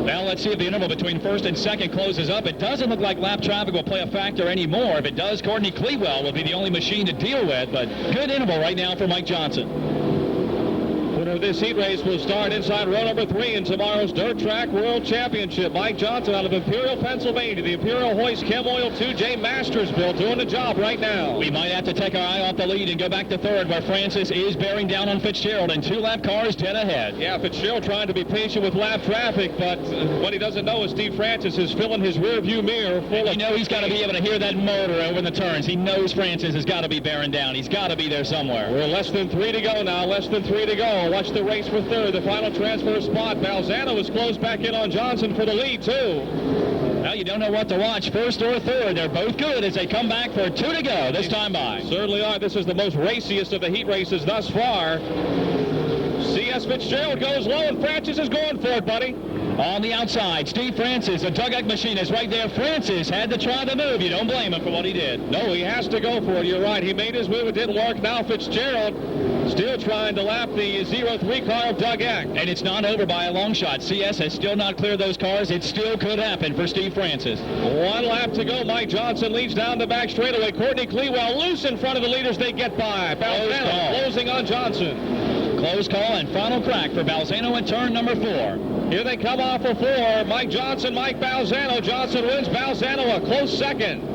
Well, let's see if the interval between first and second closes up. It doesn't look like lap traffic will play a factor anymore. If it does, Courtney Clewell will be the only machine to deal with, but good interval right now for Mike Johnson. Winner of this heat race will start inside row number 3 in tomorrow's Dirt Track World Championship. Mike Johnson out of Imperial, Pennsylvania. The Imperial Hoist Chem Oil 2J Mastersville doing the job right now. We might have to take our eye off the lead and go back to third, where Francis is bearing down on Fitzgerald, and 2 lap cars dead ahead. Yeah, Fitzgerald trying to be patient with lap traffic, but what he doesn't know is Steve Francis is filling his rear view mirror full of... You know he's got to be able to hear that motor over the turns. He knows Francis has got to be bearing down. He's got to be there somewhere. We're less than 3 to go now. Less than 3 to go. Watch the race for third. The final transfer spot. Balzano is closed back in on Johnson for the lead, too. Well, you don't know what to watch, first or third. They're both good as they come back for 2 to go this time by. Certainly are. This is the most raciest of the heat races thus far. C.S. Fitzgerald goes low, and Francis is going for it, buddy. On the outside, Steve Francis, the Doug Eck machine is right there. Francis had to try the move. You don't blame him for what he did. No, he has to go for it. You're right. He made his move. It didn't work. Now Fitzgerald still trying to lap the 03 car of Doug Eck. And it's not over by a long shot. CS has still not cleared those cars. It still could happen for Steve Francis. 1 lap to go. Mike Johnson leads down the back straightaway. Courtney Clewell loose in front of the leaders. They get by. Balzano closing on Johnson. Close call and final crack for Balzano in turn number 4. Here they come off of 4. Mike Johnson, Mike Balzano. Johnson wins. Balzano a close second.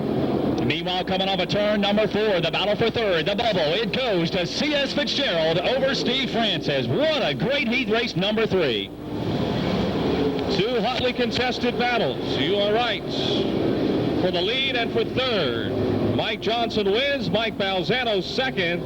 Meanwhile, coming off a turn number 4, the battle for third, the bubble, it goes to C.S. Fitzgerald over Steve Francis. What a great heat race number 3. 2 hotly contested battles. You are right. For the lead and for third. Mike Johnson wins. Mike Balzano second.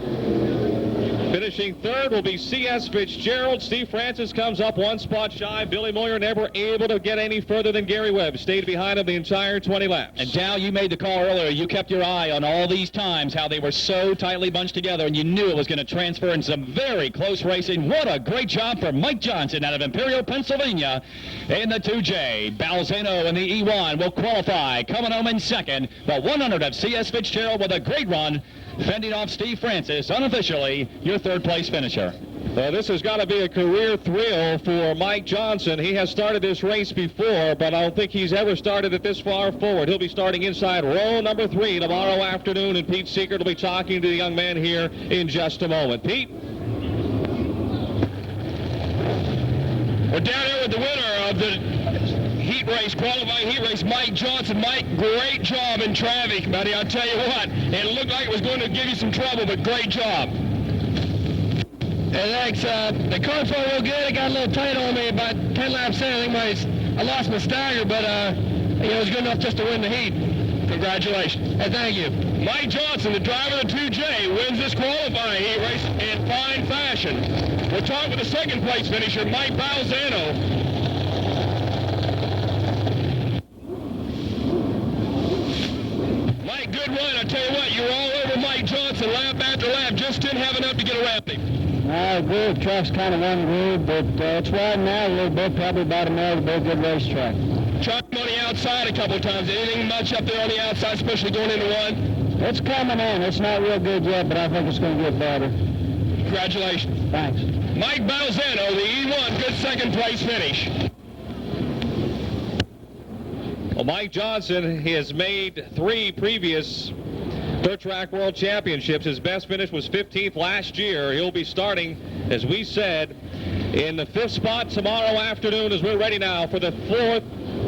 Finishing third will be C.S. Fitzgerald. Steve Francis comes up one spot shy. Billy Moyer never able to get any further than Gary Webb. Stayed behind him the entire 20 laps. And Dow, you made the call earlier. You kept your eye on all these times, how they were so tightly bunched together, and you knew it was going to transfer in some very close racing. What a great job for Mike Johnson out of Imperial, Pennsylvania in the 2J. Balzano in the E1 will qualify, coming home in second. The 100 of C.S. Fitzgerald with a great run, fending off Steve Francis, unofficially your third-place finisher. This has got to be a career thrill for Mike Johnson. He has started this race before, but I don't think he's ever started it this far forward. He'll be starting inside row number 3 tomorrow afternoon, and Pete Seeger will be talking to the young man here in just a moment. Pete? We're down here with the winner of the heat race, qualifying heat race, Mike Johnson. Mike, great job in traffic, buddy. I'll tell you what, it looked like it was going to give you some trouble, but great job. Hey, thanks. The car felt real good. It got a little tight on me about 10 laps in. I think I lost my stagger, but it was good enough just to win the heat. Congratulations. Hey, thank you. Mike Johnson, the driver of the 2J, wins this qualifying heat race in fine fashion. We'll talk with the second place finisher, Mike Balzano. Mike, good run. I tell you what, you were all over Mike Johnson lap after lap. Just didn't have enough to get around him. I agree. The track's kind of ungrooved, but it's widened out a little bit, probably about a mile to be a good racetrack. Tried on the outside a couple of times. Anything much up there on the outside, especially going into one? It's coming in. It's not real good yet, but I think it's going to get better. Congratulations. Thanks. Mike Balzano, the E1, good second place finish. Well, Mike Johnson has made 3 previous Dirt Track World Championships. His best finish was 15th last year. He'll be starting, as we said, in the 5th spot tomorrow afternoon as we're ready now for the 4th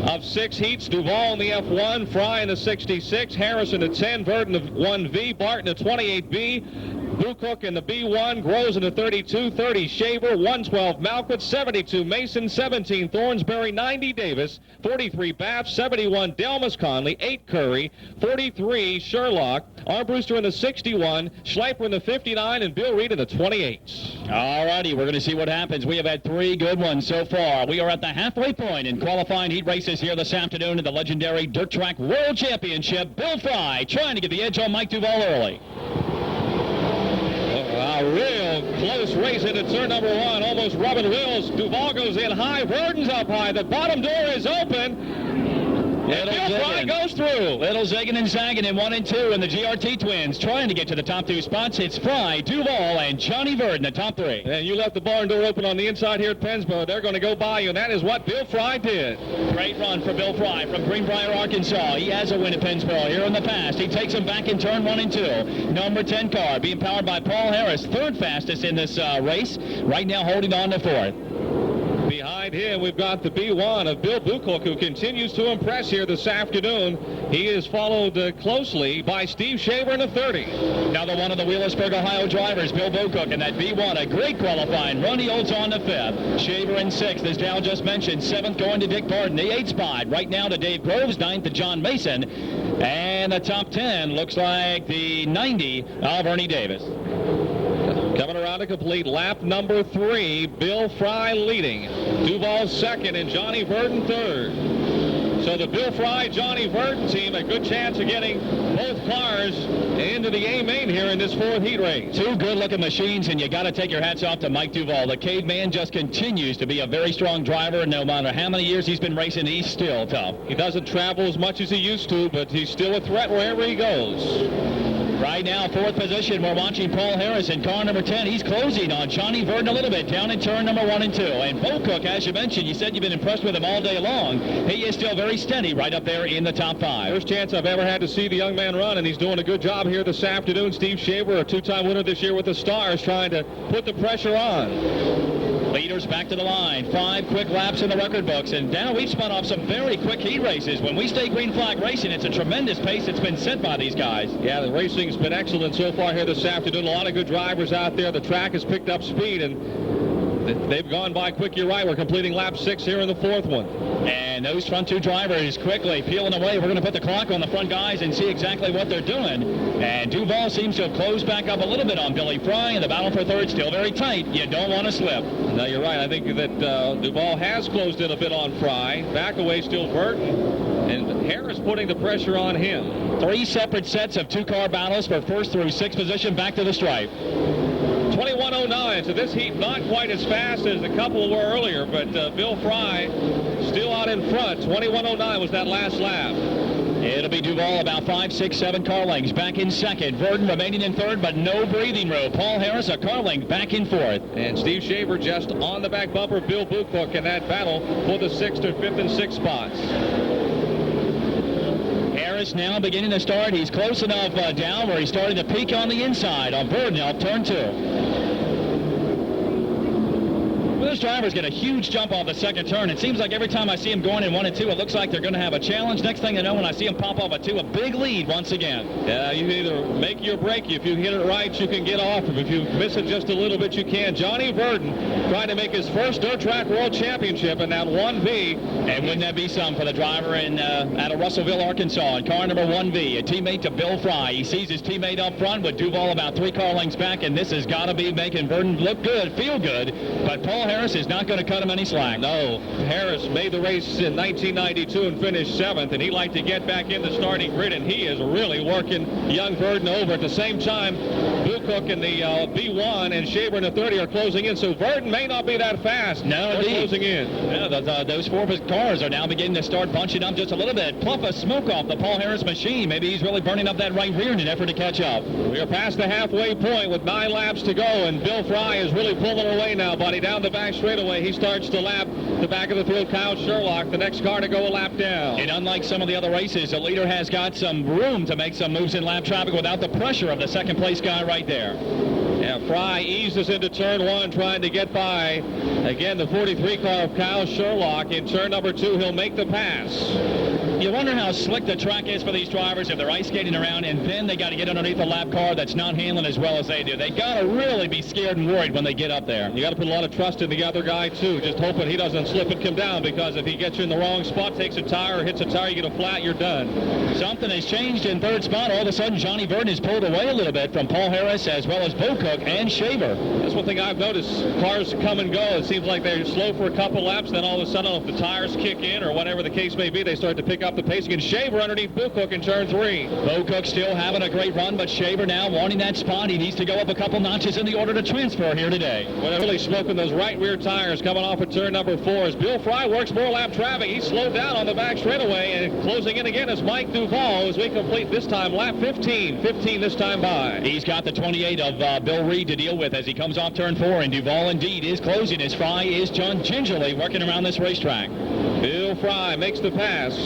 of 6 heats. Duval in the F1, Fry in the 66, Harrison at 10, Verdon of 1V, Barton at 28B, Buchhoek in the B1, Groves in the 32, 30 Shaver, 112 Malquit, 72 Mason, 17 Thornsberry, 90 Davis, 43 Baff, 71 Delmas Conley, 8 Curry, 43 Sherlock, Armbruster in the 61, Schleifer in the 59, and Bill Reed in the 28. All righty, we're going to see what happens. We have had 3 good ones so far. We are at the halfway point in qualifying heat races here this afternoon in the legendary Dirt Track World Championship. Bill Fry trying to get the edge on Mike Duval early. A real close race into turn number 1, almost rubbing wheels. Duval goes in high, Verdon's up high, the bottom door is open. And Bill Fry goes through. Little zigging and zagging in 1 and 2, and the GRT twins trying to get to the top 2 spots. It's Fry, Duval, and Johnny Verdon, the top 3. And you left the barn door open on the inside here at Pennsboro. They're going to go by you, and that is what Bill Fry did. Great run for Bill Fry from Greenbrier, Arkansas. He has a win at Pennsboro here in the past. He takes him back in turn 1 and 2. Number 10 car being powered by Paul Harris, 3rd fastest in this race. Right now holding on to 4th. Behind him, we've got the B1 of Bill Buchhoek, who continues to impress here this afternoon. He is followed closely by Steve Shaver in the 30. Now the one of the Wheelersburg, Ohio drivers, Bill Buchhoek, in that B1, a great qualifying run. He holds on to 5th. Shaver in 6th, as Dal just mentioned. 7th going to Dick Barton. The 8th spot right now to Dave Groves, 9th to John Mason. And the top 10 looks like the 90 of Ernie Davis. Coming around to complete lap number 3, Bill Fry leading. Duval 2nd and Johnny Verdon 3rd. So the Bill Fry, Johnny Verdon team, a good chance of getting both cars into the A main here in this 4th heat race. 2 good-looking machines, and you got to take your hats off to Mike Duval. The caveman just continues to be a very strong driver, and no matter how many years he's been racing, he's still tough. He doesn't travel as much as he used to, but he's still a threat wherever he goes. Right now, 4th position, we're watching Paul Harris in car number 10. He's closing on Johnny Verdon a little bit down in turn number 1 and 2. And Buchhoek, as you mentioned, you said you've been impressed with him all day long. He is still very steady right up there in the top 5. First chance I've ever had to see the young man run, and he's doing a good job here this afternoon. Steve Shaver, a 2-time winner this year with the Stars, trying to put the pressure on. Leaders back to the line. 5 quick laps in the record books. And now we've spun off some very quick heat races. When we stay green flag racing, it's a tremendous pace that's been set by these guys. Yeah, the racing's been excellent so far here this afternoon. A lot of good drivers out there. The track has picked up speed, and They've gone by quick. You're right. We're completing lap 6 here in the 4th one. And those front 2 drivers quickly peeling away. We're going to put the clock on the front guys and see exactly what they're doing. And Duval seems to have closed back up a little bit on Billy Fry, and the battle for third still very tight. You don't want to slip. No, you're right. I think that Duval has closed in a bit on Fry. Back away still Burton. And Harris putting the pressure on him. 3 separate sets of 2-car battles for 1st through 6th position back to the stripe. 21:09, so this heat not quite as fast as a couple were earlier, but Bill Fry still out in front. 21:09 was that last lap. It'll be Duval about 5, 6, 7 car lengths back in 2nd. Verdon remaining in 3rd, but no breathing room. Paul Harris a car length back in 4th. And Steve Shaver just on the back bumper of Bill Buchhoek in that battle for the 6th or 5th and 6th spots. Harris now beginning to start. He's close enough down where he's starting to peak on the inside on Verdon off turn 2. Those drivers get a huge jump off the 2nd turn. It seems like every time I see them going in 1 and 2, it looks like they're going to have a challenge. Next thing you know, when I see them pop off a 2, a big lead once again. Yeah, you can either make your break. If you hit it right, you can get off. If you miss it just a little bit, you can. Johnny Verdon trying to make his first dirt track world championship in that 1V. And wouldn't that be some for the driver out of Russellville, Arkansas, in car number 1V, a teammate to Bill Fry. He sees his teammate up front with Duval about 3 car lengths back, and this has got to be making Verdon look good, feel good. But Paul Harris is not going to cut him any slack. No, Harris made the race in 1992 and finished 7th, and he'd like to get back in the starting grid, and he is really working young Verdon over. At the same time, Buchhoek in the B1 and Shaver in the 30 are closing in, so Verdon may not be that fast. No, they're closing in. Yeah, those 4 cars are now beginning to start bunching up just a little bit. Puff of smoke off the Paul Harris machine. Maybe he's really burning up that right rear in an effort to catch up. We are past the halfway point with 9 laps to go, and Bill Fry is really pulling away now, buddy, down the back straightaway. He starts to lap the back of the field. Kyle Sherlock, the next car to go a lap down. And unlike some of the other races, the leader has got some room to make some moves in lap traffic without the pressure of the 2nd place guy right there. Yeah, Fry eases into turn 1, trying to get by, again, the 43 car of Kyle Sherlock. In turn number 2, he'll make the pass. You wonder how slick the track is for these drivers if they're ice skating around, and then they got to get underneath a lap car that's not handling as well as they do. They got to really be scared and worried when they get up there. You got to put a lot of trust in the other guy, too, just hoping he doesn't slip and come down, because if he gets you in the wrong spot, takes a tire, or hits a tire, you get a flat, you're done. Something has changed in 3rd spot. All of a sudden, Johnny Verdon is pulled away a little bit from Paul Harris as well as Buchhoek and Shaver. That's one thing I've noticed. Cars come and go. It seems like they're slow for a couple laps, then all of a sudden, if the tires kick in or whatever the case may be, they start to pick up the pace again. Shaver underneath Buchhoek in turn 3. Buchhoek still having a great run, but Shaver now wanting that spot. He needs to go up a couple notches in the order to transfer here today. Well, they're really smoking those right rear tires coming off of turn number 4 as Bill Fry works more lap traffic. He's slowed down on the back straightaway, and closing in again is Mike Duval as we complete this time lap 15. 15 this time by. He's got the 28 of Bill Reed to deal with as he comes off turn 4, and Duval indeed is closing as Fry is gingerly working around this racetrack. Bill Fry makes the pass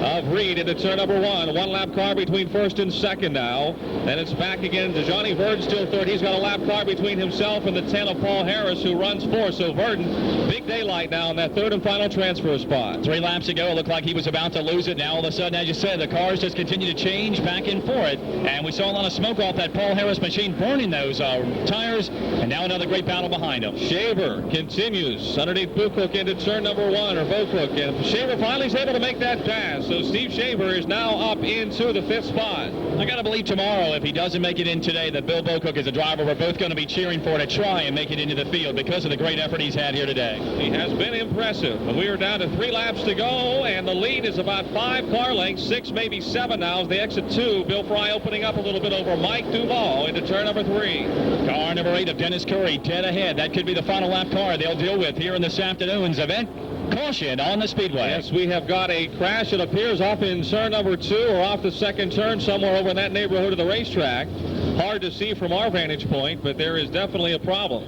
of Reed into turn number 1. 1 lap car between 1st and 2nd now. Then it's back again to Johnny Verdon, still 3rd. He's got a lap car between himself and the 10 of Paul Harris, who runs 4. So Verdon, big daylight now in that 3rd and final transfer spot. 3 laps ago, it looked like he was about to lose it. Now all of a sudden, as you said, the cars just continue to change back and forth. And we saw a lot of smoke off that Paul Harris machine burning those tires. And now another great battle behind him. Shaver continues underneath Buchhoek into turn number 1, or Buchhoek. And Shaver finally is able to make that pass. So Steve Shaver is now up into the 5th spot. I got to believe tomorrow, if he doesn't make it in today, that Bill Buchhoek is a driver we're both going to be cheering for to try and make it into the field because of the great effort he's had here today. He has been impressive. We are down to 3 laps to go, and the lead is about 5 car lengths, 6, maybe 7 now as they exit 2. Bill Fry opening up a little bit over Mike Duval into turn number 3. Car number 8 of Dennis Curry, dead ahead. That could be the final lap car they'll deal with here in this afternoon's event. Caution on the speedway. Yes, we have got a crash, it appears, off in turn number 2 or off the 2nd turn somewhere over in that neighborhood of the racetrack. Hard to see from our vantage point, but there is definitely a problem.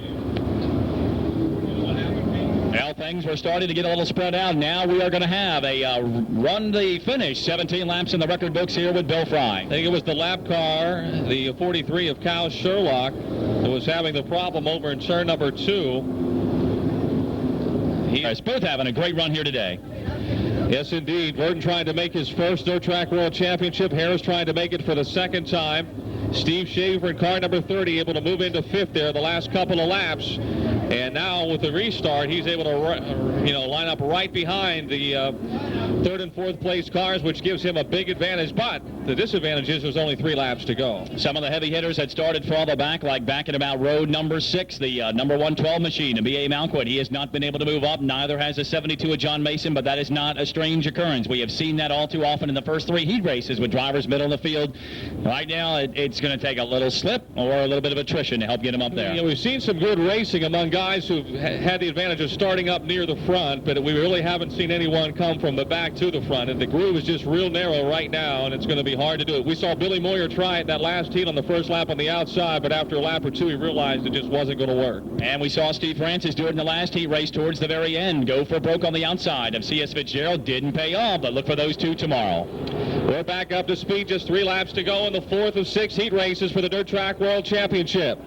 Well, things were starting to get a little spread out. Now we are going to have a run the finish. 17 laps in the record books here with Bill Fry. I think it was the lap car, the 43 of Kyle Sherlock, that was having the problem over in turn number 2. He's both having a great run here today. Yes, indeed. Verdon trying to make his first dirt track world championship. Harris trying to make it for the 2nd time. Steve Shaver in car number 30 able to move into 5th there the last couple of laps. And now with the restart, he's able to line up right behind the third and fourth place cars, which gives him a big advantage. But the disadvantage is there's only 3 laps to go. Some of the heavy hitters had started farther back, like back at about road number 6, the number 112 machine, and B.A. Malquit. He has not been able to move up. Neither has the 72 of John Mason, but that is not a strange occurrence. We have seen that all too often in the first 3 heat races with drivers middle of the field. Right now, it's going to take a little slip or a little bit of attrition to help get him up there. We've seen some good racing among guys who've had the advantage of starting up near the front, but we really haven't seen anyone come from the back to the front, and the groove is just real narrow right now, and it's going to be hard to do it. We saw Billy Moyer try it that last heat on the first lap on the outside, but after a lap or 2, he realized it just wasn't going to work. And we saw Steve Francis do it in the last heat race towards the very end. Go for broke on the outside of C.S. Fitzgerald. Didn't pay off, but look for those 2 tomorrow. We're back up to speed. Just 3 laps to go in the 4th of 6 heat races for the Dirt Track World Championship.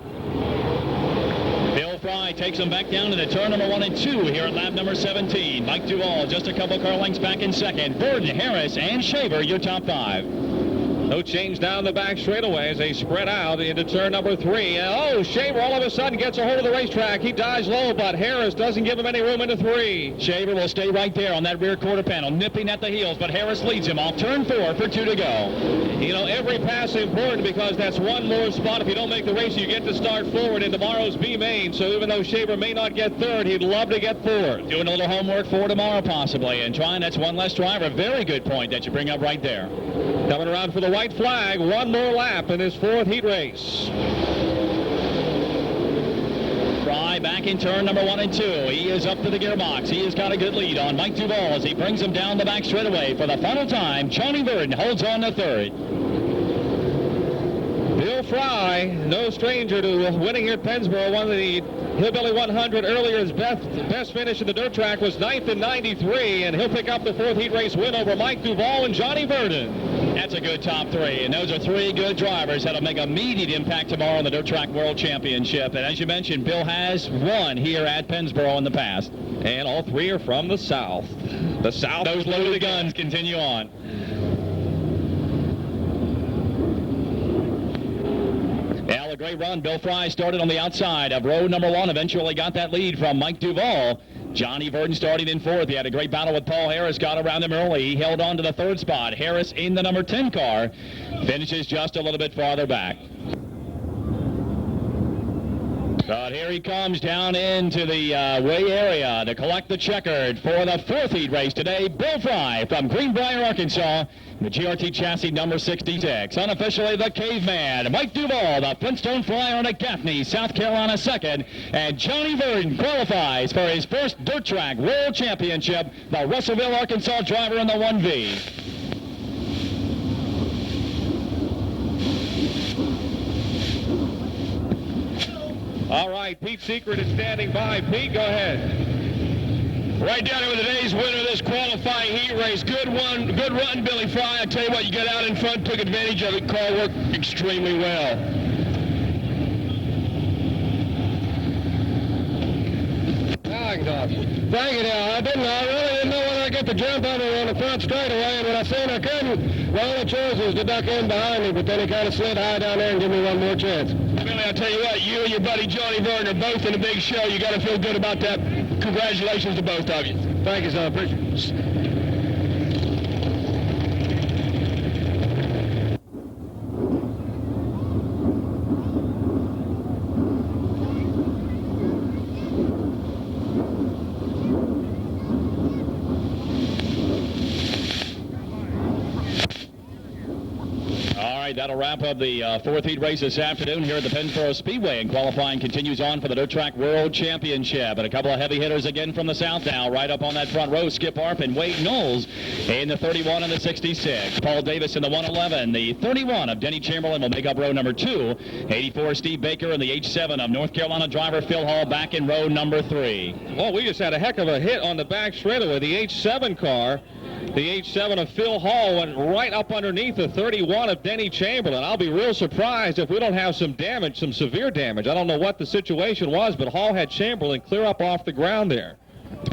Bill Fry takes them back down to the turn number 1 and 2 here at lap number 17. Mike Duvall just a couple car lengths back in second. Burden, Harris, and Shaver, your top 5. No change down the back straightaway as they spread out into turn number 3. And Shaver all of a sudden gets a hold of the racetrack. He dives low, but Harris doesn't give him any room into 3. Shaver will stay right there on that rear quarter panel, nipping at the heels, but Harris leads him off turn 4 for 2 to go. Every pass is important because that's one more spot. If you don't make the race, you get to start forward in tomorrow's B main. So even though Shaver may not get 3rd, he'd love to get 4th. Doing a little homework for tomorrow possibly, and trying, that's one less driver. Very good point that you bring up right there. Coming around for the white flag, 1 more lap in his 4th heat race. Fry back in turn number 1 and 2. He is up to the gearbox. He has got a good lead on Mike Duvall as he brings him down the back straightaway. For the final time, Johnny Verdon holds on to 3rd. Bill Fry, no stranger to winning here at Pennsboro, won the Hillbilly 100 earlier. His best finish in the dirt track was 9th in 93, and he'll pick up the 4th heat race win over Mike Duvall and Johnny Verdon. That's a good top 3, and those are 3 good drivers that'll make immediate impact tomorrow in the Dirt Track World Championship. And as you mentioned, Bill has won here at Pennsboro in the past. And all 3 are from the South. The South. Those loaded guns continue on. Well, a great run. Bill Fry started on the outside of row number 1, eventually got that lead from Mike Duvall. Johnny Verdon starting in 4th. He had a great battle with Paul Harris, got around him early. He held on to the 3rd spot. Harris in the number 10 car finishes just a little bit farther back. But here he comes down into the way area to collect the checkered for the 4th heat race today. Bill Fry from Greenbrier, Arkansas. The GRT chassis number 66. Unofficially the Caveman. Mike Duvall, the Flintstone Flyer on a Gaffney, South Carolina 2nd. And Johnny Verdon qualifies for his first Dirt Track World Championship. The Russellville, Arkansas driver in the 1V. All right, Pete Secret is standing by. Pete, go ahead. Right down here with today's winner of this qualifying heat race. Good run, Billy Fry. I tell you what, you got out in front, took advantage of it. Car worked extremely well. Now I can talk. Thank you, now. I really didn't know whether I'd get the jump on her on the front straightaway, and when I seen I couldn't, well, all I chose was to duck in behind me, but then he kind of slid high down there and give me one more chance. Billy, I tell you what, you and your buddy Johnny Verdon are both in a big show. You got to feel good about that. Congratulations to both of you. Thank you, son. I appreciate it. That'll wrap up the 4th heat race this afternoon here at the Pennsboro Speedway, and qualifying continues on for the Dirt Track World Championship. And a couple of heavy hitters again from the South now, right up on that front row. Skip Arp and Wade Knowles in the 31 and the 66. Paul Davis in the 111. The 31 of Denny Chamberlain will make up row number 2. 84 Steve Baker and the H7 of North Carolina driver Phil Hall back in row number 3. Well, we just had a heck of a hit on the back straightaway. The H7 car. The H7 of Phil Hall went right up underneath the 31 of Denny Chamberlain. I'll be real surprised if we don't have some damage, some severe damage. I don't know what the situation was, but Hall had Chamberlain clear up off the ground there.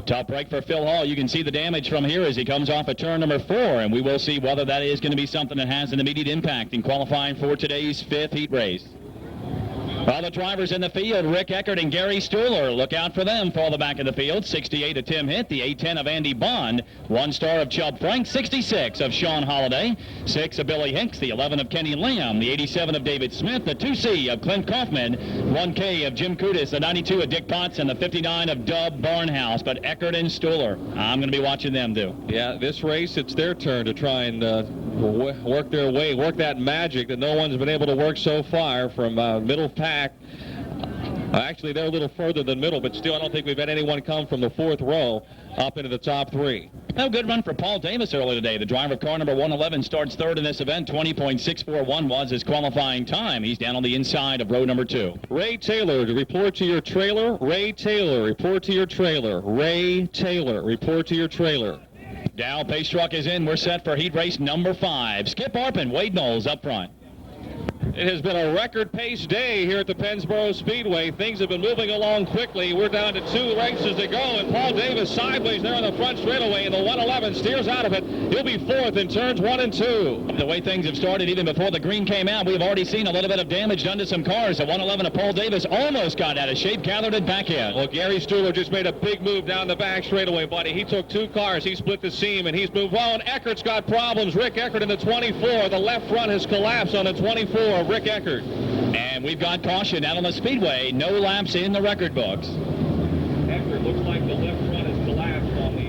Tough break for Phil Hall. You can see the damage from here as he comes off at turn number 4, and we will see whether that is going to be something that has an immediate impact in qualifying for today's 5th heat race. Well, the drivers in the field, Rick Eckert and Gary Stuhler. Look out for them for the back of the field. 68 of Tim Hitt, the 810 of Andy Bond, 1 star of Chubb Frank, 66 of Sean Holliday, 6 of Billy Hicks, the 11 of Kenny Lamb, the 87 of David Smith, the 2C of Clint Kaufman, 1K of Jim Kudis, the 92 of Dick Potts, and the 59 of Dub Barnhouse. But Eckert and Stuhler, I'm going to be watching them do. Yeah, this race, it's their turn to try and work their way, work that magic that no one's been able to work so far from middle pack. Actually, they're a little further than middle, but still I don't think we've had anyone come from the 4th row up into the top 3. No good run for Paul Davis early today. The driver of car number 111 starts 3rd in this event. 20.641 was his qualifying time. He's down on the inside of row number 2. Ray Taylor, to report to your trailer. Ray Taylor, report to your trailer. Ray Taylor, report to your trailer. Dow pace truck is in. We're set for heat race number 5. Skip Arpin, Wade Knowles up front. It has been a record pace day here at the Pennsboro Speedway. Things have been moving along quickly. We're down to 2 races to go, and Paul Davis sideways there on the front straightaway, and the 111 steers out of it. He'll be 4th in turns 1 and 2. The way things have started, even before the green came out, we've already seen a little bit of damage done to some cars. The 111 of Paul Davis almost got out of shape, gathered it back in. Well, Gary Stuhler just made a big move down the back straightaway, buddy. He took 2 cars. He split the seam, and he's moved on. Eckert's got problems. Rick Eckert in the 24. The left front has collapsed on the 24 of Rick Eckert. And we've got caution out on the speedway. No laps in the record books. Eckert looks like the left front has collapsed on the...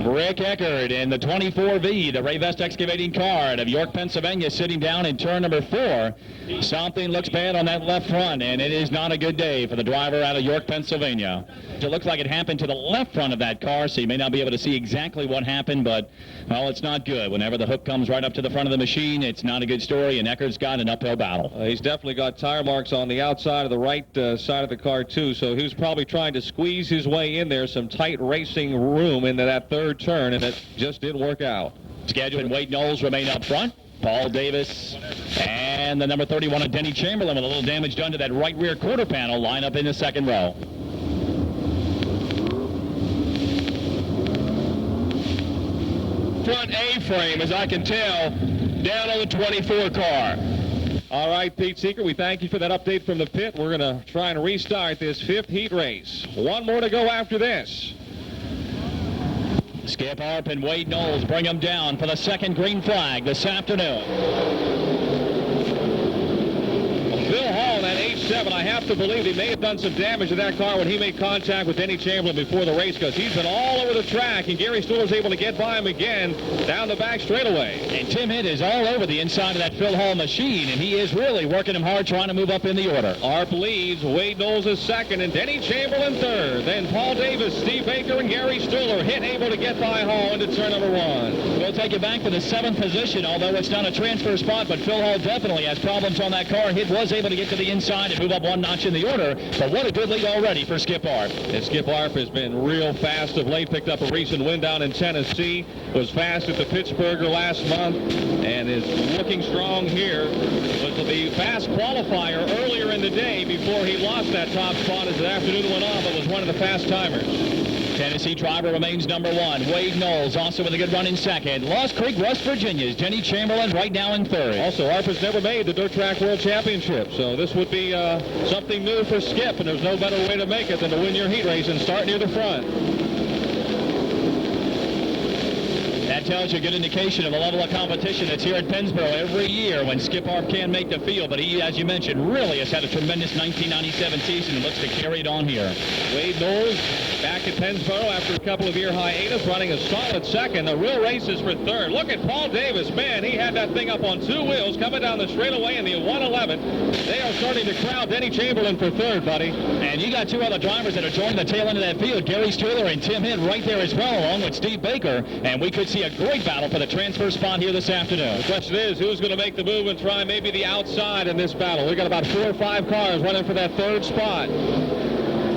Rick Eckert in the 24V, the Rayvest excavating car out of York, Pennsylvania, sitting down in turn number 4. Something looks bad on that left front, and it is not a good day for the driver out of York, Pennsylvania. It looks like it happened to the left front of that car, so you may not be able to see exactly what happened, but, well, it's not good. Whenever the hook comes right up to the front of the machine, it's not a good story, and Eckert's got an uphill battle. He's definitely got tire marks on the outside of the right side of the car, too, so he was probably trying to squeeze his way in there, some tight racing room into that 3rd turn, and it just didn't work out. Schedule and Wade Knowles remain up front. Paul Davis and the number 31 of Denny Chamberlain with a little damage done to that right rear quarter panel line up in the 2nd row. Front A-frame, as I can tell, down on the 24 car. All right, Pete Seeker, we thank you for that update from the pit. We're going to try and restart this 5th heat race. 1 more to go after this. Skip Arp and Wade Knowles bring them down for the 2nd green flag this afternoon. Bill Hall, that H7, I have to believe he may have done some damage to that car when he made contact with Denny Chamberlain before the race, because he's been all over the track, and Gary Stuhler's able to get by him again down the back straightaway. And Tim Hitt is all over the inside of that Phil Hall machine, and he is really working him hard trying to move up in the order. Arp leads, Wade Knowles is 2nd, and Denny Chamberlain 3rd. Then Paul Davis, Steve Baker, and Gary Stuhler. Hitt able to get by Hall into turn number 1. We'll take it back to the 7th position, although it's not a transfer spot, but Phil Hall definitely has problems on that car. Hitt was able to get to the inside and move up 1 notch in the order, but what a good lead already for Skip Arp. And Skip Arp has been real fast of late, picked up a recent win down in Tennessee, was fast at the Pittsburgher last month, and is looking strong here. Was the fast qualifier earlier in the day before he lost that top spot as the afternoon went on, but was one of the fast timers. Tennessee driver remains number 1. Wade Knowles also with a good run in 2nd. Lost Creek, West Virginia's Denny Chamberlain right now in 3rd. Also, Arp has never made the Dirt Track World Championship, so this would be something new for Skip, and there's no better way to make it than to win your heat race and start near the front. That tells you a good indication of the level of competition that's here at Pennsboro every year when Skip Arp can make the field, but he, as you mentioned, really has had a tremendous 1997 season and looks to carry it on here. Wade Knowles back at Pennsboro after a couple of year hiatus, running a solid 2nd. The real race is for 3rd. Look at Paul Davis. Man, he had that thing up on 2 wheels coming down the straightaway in the 111. They are starting to crowd Denny Chamberlain for 3rd, buddy. And you got 2 other drivers that are joining the tail end of that field, Gary Stuhler and Tim Hitt right there as well, along with Steve Baker, and we could see a great battle for the transfer spot here this afternoon. The question is, who's going to make the move and try maybe the outside in this battle? We've got about 4 or 5 cars running for that 3rd spot.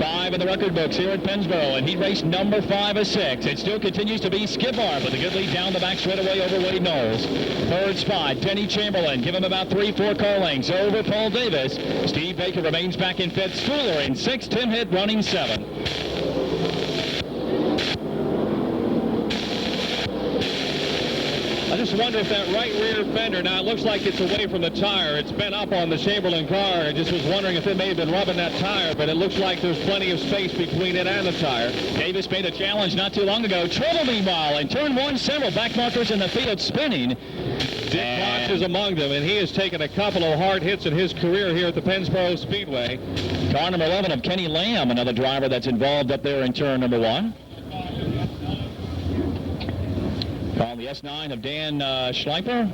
5 in the record books here at Pennsboro, and heat race number 5 of 6. It still continues to be Skip Arp with a good lead down the back straightaway over Wade Knowles. 3rd spot, Denny Chamberlain. Give him about 3-4 car lengths over Paul Davis. Steve Baker remains back in 5th. Stuhler in 6th. Tim Hitt running 7th. I just wonder if that right rear fender, now it looks like it's away from the tire. It's been up on the Chamberlain car. I just was wondering if it may have been rubbing that tire, but it looks like there's plenty of space between it and the tire. Davis made a challenge not too long ago. Trouble, meanwhile, in turn one, several back markers in the field spinning. Dick Potts is among them, and he has taken a couple of hard hits in his career here at the Pennsboro Speedway. Car number 11 of Kenny Lamb, another driver that's involved up there in turn number 1. Call the S9 of Dan Schleiper.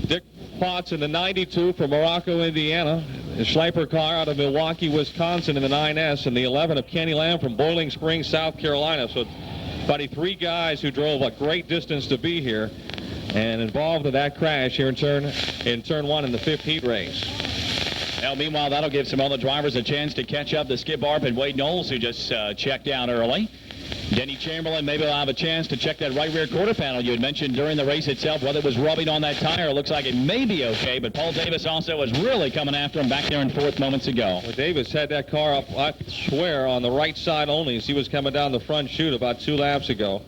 Dick Potts in the 92 from Morocco, Indiana. The Schleiper car out of Milwaukee, Wisconsin in the 9S, and the 11 of Kenny Lamb from Boiling Springs, South Carolina. So, buddy, 3 guys who drove a great distance to be here and involved in that crash here in turn 1 in the 5th heat race. Now, meanwhile, that'll give some other drivers a chance to catch up to Skip Arp and Wade Knowles, who just checked out early. Denny Chamberlain maybe will have a chance to check that right rear quarter panel you had mentioned during the race itself, whether it was rubbing on that tire. It looks like it may be okay, but Paul Davis also was really coming after him back there in 4th moments ago. Well, Davis had that car up, I swear, on the right side only as he was coming down the front chute about 2 laps ago.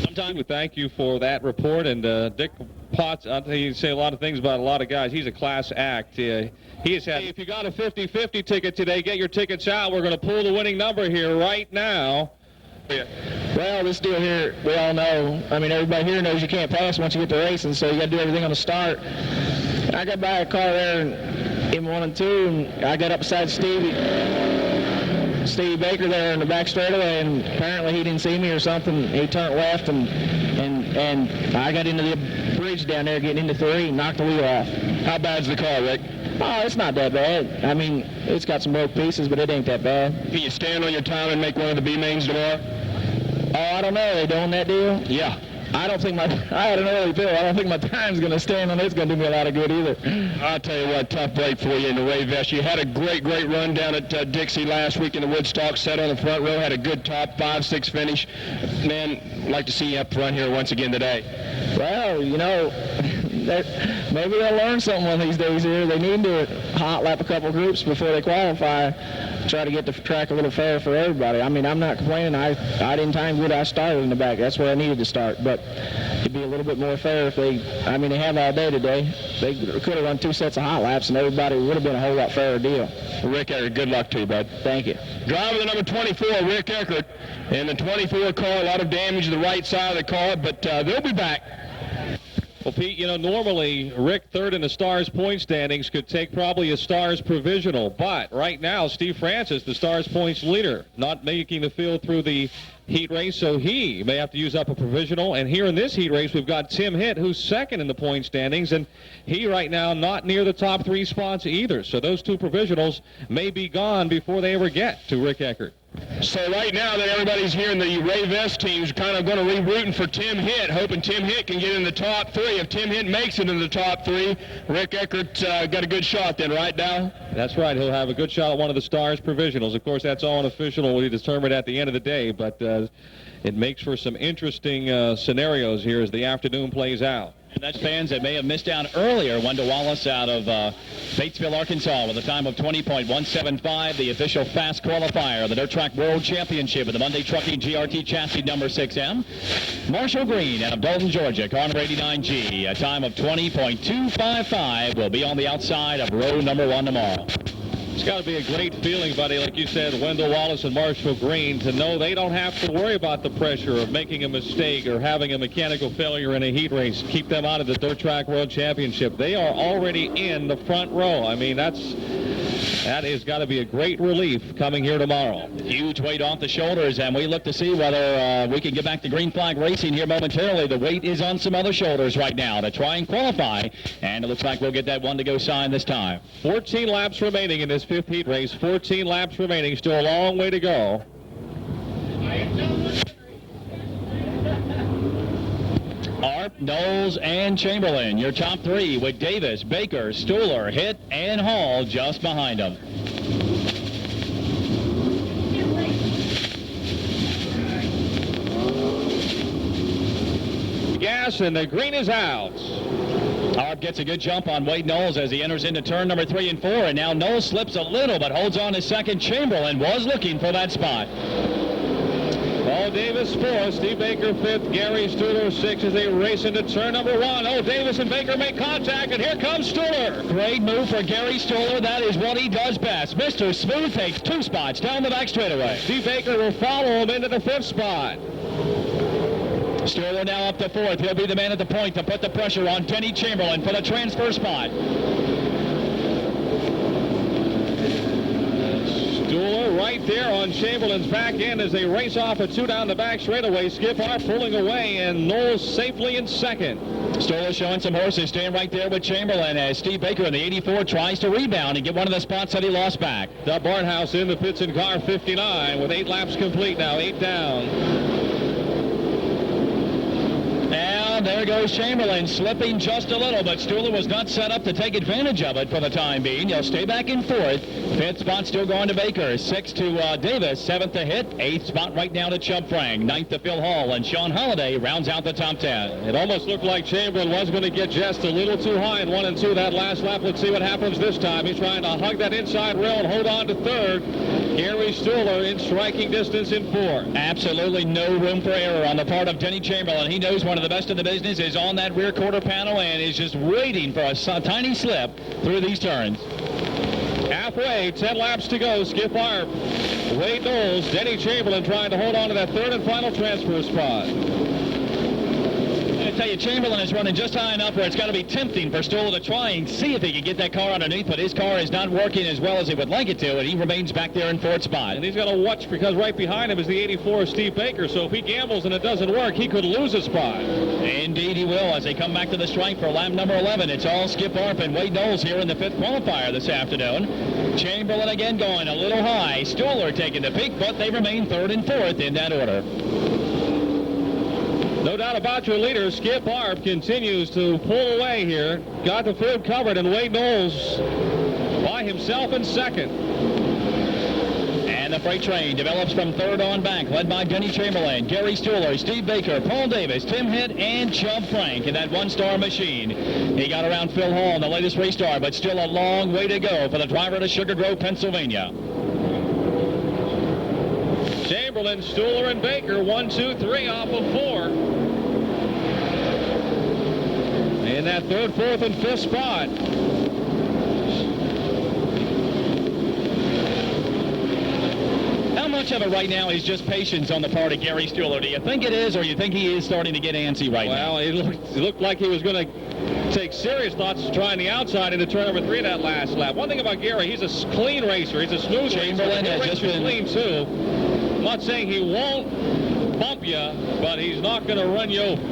Sometime we thank you for that report, and Dick Potts, I'll tell you say a lot of things about a lot of guys. He's a class act. He has had, if you got a 50-50 ticket today, get your tickets out. We're going to pull the winning number here right now. Well, this deal here, we all know. I mean, everybody here knows you can't pass once you get to racing, so you got to do everything on the start. I got by a car there in 1 and 2, and I got up beside Stevie Baker there in the back straightaway, and apparently he didn't see me or something. He turned left, and I got into the bridge down there, getting into 3, and knocked the wheel off. How bad's the car, Rick? Oh, it's not that bad. I mean, it's got some broke pieces, but it ain't that bad. Can you stand on your time and make one of the B mains tomorrow? Oh, I don't know. Are they doing that deal? Yeah. I had an early pill. I don't think my time's going to stand on it. It's going to do me a lot of good either. I'll tell you what, tough break for you in the Ray Vest. You had a great run down at Dixie last week in the Woodstock, set on the front row, had a good top 5-6 finish. Man, I'd like to see you up front here once again today. Well, you know, maybe they'll learn something one of these days here. They need to hot lap a couple groups before they qualify. Try to get the track a little fair for everybody. I mean, I'm not complaining. I didn't time good. I started in the back. That's where I needed to start. But it'd be a little bit more fair if they have all day today. They could have run 2 sets of hot laps, and everybody would have been a whole lot fairer deal. Rick Eckert, good luck to you, bud. Thank you. Driver the number 24, Rick Eckert, in the 24 car. A lot of damage to the right side of the car, but they'll be back. Well, Pete, you know, normally Rick, 3rd in the Stars point standings, could take probably a Stars provisional. But right now, Steve Francis, the Stars points leader, not making the field through the heat race, so he may have to use up a provisional. And here in this heat race, we've got Tim Hitt, who's 2nd in the point standings, and he right now not near the top 3 spots either. So those 2 provisionals may be gone before they ever get to Rick Eckert. So right now that everybody's here in the Ray Vest team's kind of going to be rooting for Tim Hitt, hoping Tim Hitt can get in the top 3. If Tim Hitt makes it in the top 3, Rick Eckert got a good shot then, right, Dow? That's right. He'll have a good shot at one of the Stars provisionals. Of course, that's all unofficial. Will be determined at the end of the day, but it makes for some interesting scenarios here as the afternoon plays out. And that's fans that may have missed out earlier. Wendell Wallace out of Batesville, Arkansas, with a time of 20.175, the official fast qualifier, the Dirt Track World Championship of the Monday Trucking GRT chassis number 6M. Marshall Green out of Dalton, Georgia, car number 89G, a time of 20.255, will be on the outside of row number 1 tomorrow. It's got to be a great feeling, buddy, like you said, Wendell Wallace and Marshall Green, to know they don't have to worry about the pressure of making a mistake or having a mechanical failure in a heat race. Keep them out of the Dirt Track World Championship. They are already in the front row. I mean, that has got to be a great relief coming here tomorrow. Huge weight off the shoulders, and we look to see whether we can get back to green flag racing here momentarily. The weight is on some other shoulders right now to try and qualify, and it looks like we'll get that one to go sign this time. 14 laps remaining in this 5th heat race. 14 laps remaining. Still a long way to go. Arp, Knowles, and Chamberlain, your top 3, with Davis, Baker, Stuhler, Hitt, and Hall just behind them. gas, and the green is out. Harp gets a good jump on Wade Knowles as he enters into turn number 3 and 4, and now Knowles slips a little but holds on to second. Chamberlain was looking for that spot. Paul Davis 4th, Steve Baker 5th, Gary Stuhler 6th as they race into turn number 1. Oh, Davis and Baker make contact, and here comes Stuhler. Great move for Gary Stuhler. That is what he does best. Mr. Smooth takes 2 spots down the back straightaway. Steve Baker will follow him into the 5th spot. Stuhler now up to 4th. He'll be the man at the point to put the pressure on Denny Chamberlain for the transfer spot. Stuhler right there on Chamberlain's back end as they race off a 2 down the back straightaway. Skip Harp pulling away, and Knowles safely in second. Stuhler showing some horses, staying right there with Chamberlain as Steve Baker in the 84 tries to rebound and get one of the spots that he lost back. The Barnhouse in the pits in car 59 with 8 laps complete now, 8 down. And there goes Chamberlain, slipping just a little, but Stuhler was not set up to take advantage of it for the time being. He'll stay back in 4th. 5th spot still going to Baker. 6th to Davis. 7th to Hitt. 8th spot right now to Chubb Frank. 9th to Phil Hall, and Sean Holliday rounds out the top 10. It almost looked like Chamberlain was going to get just a little too high in 1 and 2 that last lap. Let's see what happens this time. He's trying to hug that inside rail and hold on to 3rd. Gary Stuhler in striking distance in 4. Absolutely no room for error on the part of Denny Chamberlain. He knows one of the best in the business is on that rear quarter panel and is just waiting for a tiny slip through these turns. Halfway, 10 laps to go. Skip Harp, Wade Knowles, Denny Chamberlain trying to hold on to that 3rd and final transfer spot. I tell you, Chamberlain is running just high enough where it's got to be tempting for Stuhler to try and see if he can get that car underneath, but his car is not working as well as he would like it to, and he remains back there in 4th spot. And he's got to watch because right behind him is the 84 Steve Baker, so if he gambles and it doesn't work, he could lose a spot. Indeed he will as they come back to the stripe for lap number 11. It's all Skip Harp and Wade Knowles here in the 5th qualifier this afternoon. Chamberlain again going a little high. Stuhler taking the peak, but they remain 3rd and 4th in that order. No doubt about your leader, Skip Harp, continues to pull away here. Got the field covered, and Wade Knowles by himself in 2nd. And the freight train develops from 3rd on back, led by Denny Chamberlain, Gary Stuhler, Steve Baker, Paul Davis, Tim Hitt, and Chubb Frank in that 1-star machine. He got around Phil Hall in the latest race star, but still a long way to go for the driver to Sugar Grove, Pennsylvania. Chamberlain, Stuhler, and Baker, 1, 2, 3 off of 4. In that 3rd, 4th, and 5th spot. How much of it right now is just patience on the part of Gary Stuhler? Do you think it is, or you think he is starting to get antsy right now? Well, it looked like he was going to take serious thoughts of trying the outside into turn number 3 that last lap. One thing about Gary, he's a clean racer. He's a smooth Chamberlain racer. has just been clean, too. I'm not saying he won't bump you, but he's not going to run you over.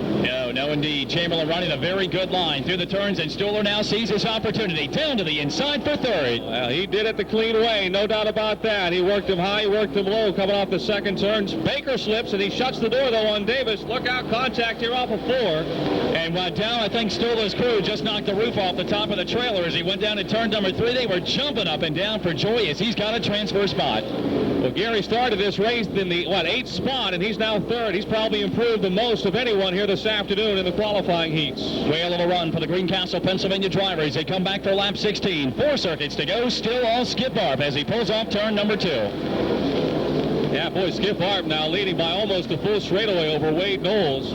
No, indeed. Chamberlain running a very good line through the turns, and Stuhler now sees his opportunity. Down to the inside for 3rd. Well, he did it the clean way, no doubt about that. He worked him high, he worked him low, coming off the 2nd turns. Baker slips, and he shuts the door, though, on Davis. Look out, contact here off of 4. And down, I think Stuhler's crew just knocked the roof off the top of the trailer as he went down to turn number 3. They were jumping up and down for joy as he's got a transfer spot. Well, Gary started this race in the, 8th spot, and he's now 3rd. He's probably improved the most of anyone here this afternoon in the qualifying heats. Whale of a run for the Greencastle, Pennsylvania drivers. They come back for lap 16. 4 circuits to go. Still all Skip Harp as he pulls off turn number 2. Yeah, boy, Skip Harp now leading by almost a full straightaway over Wade Knowles.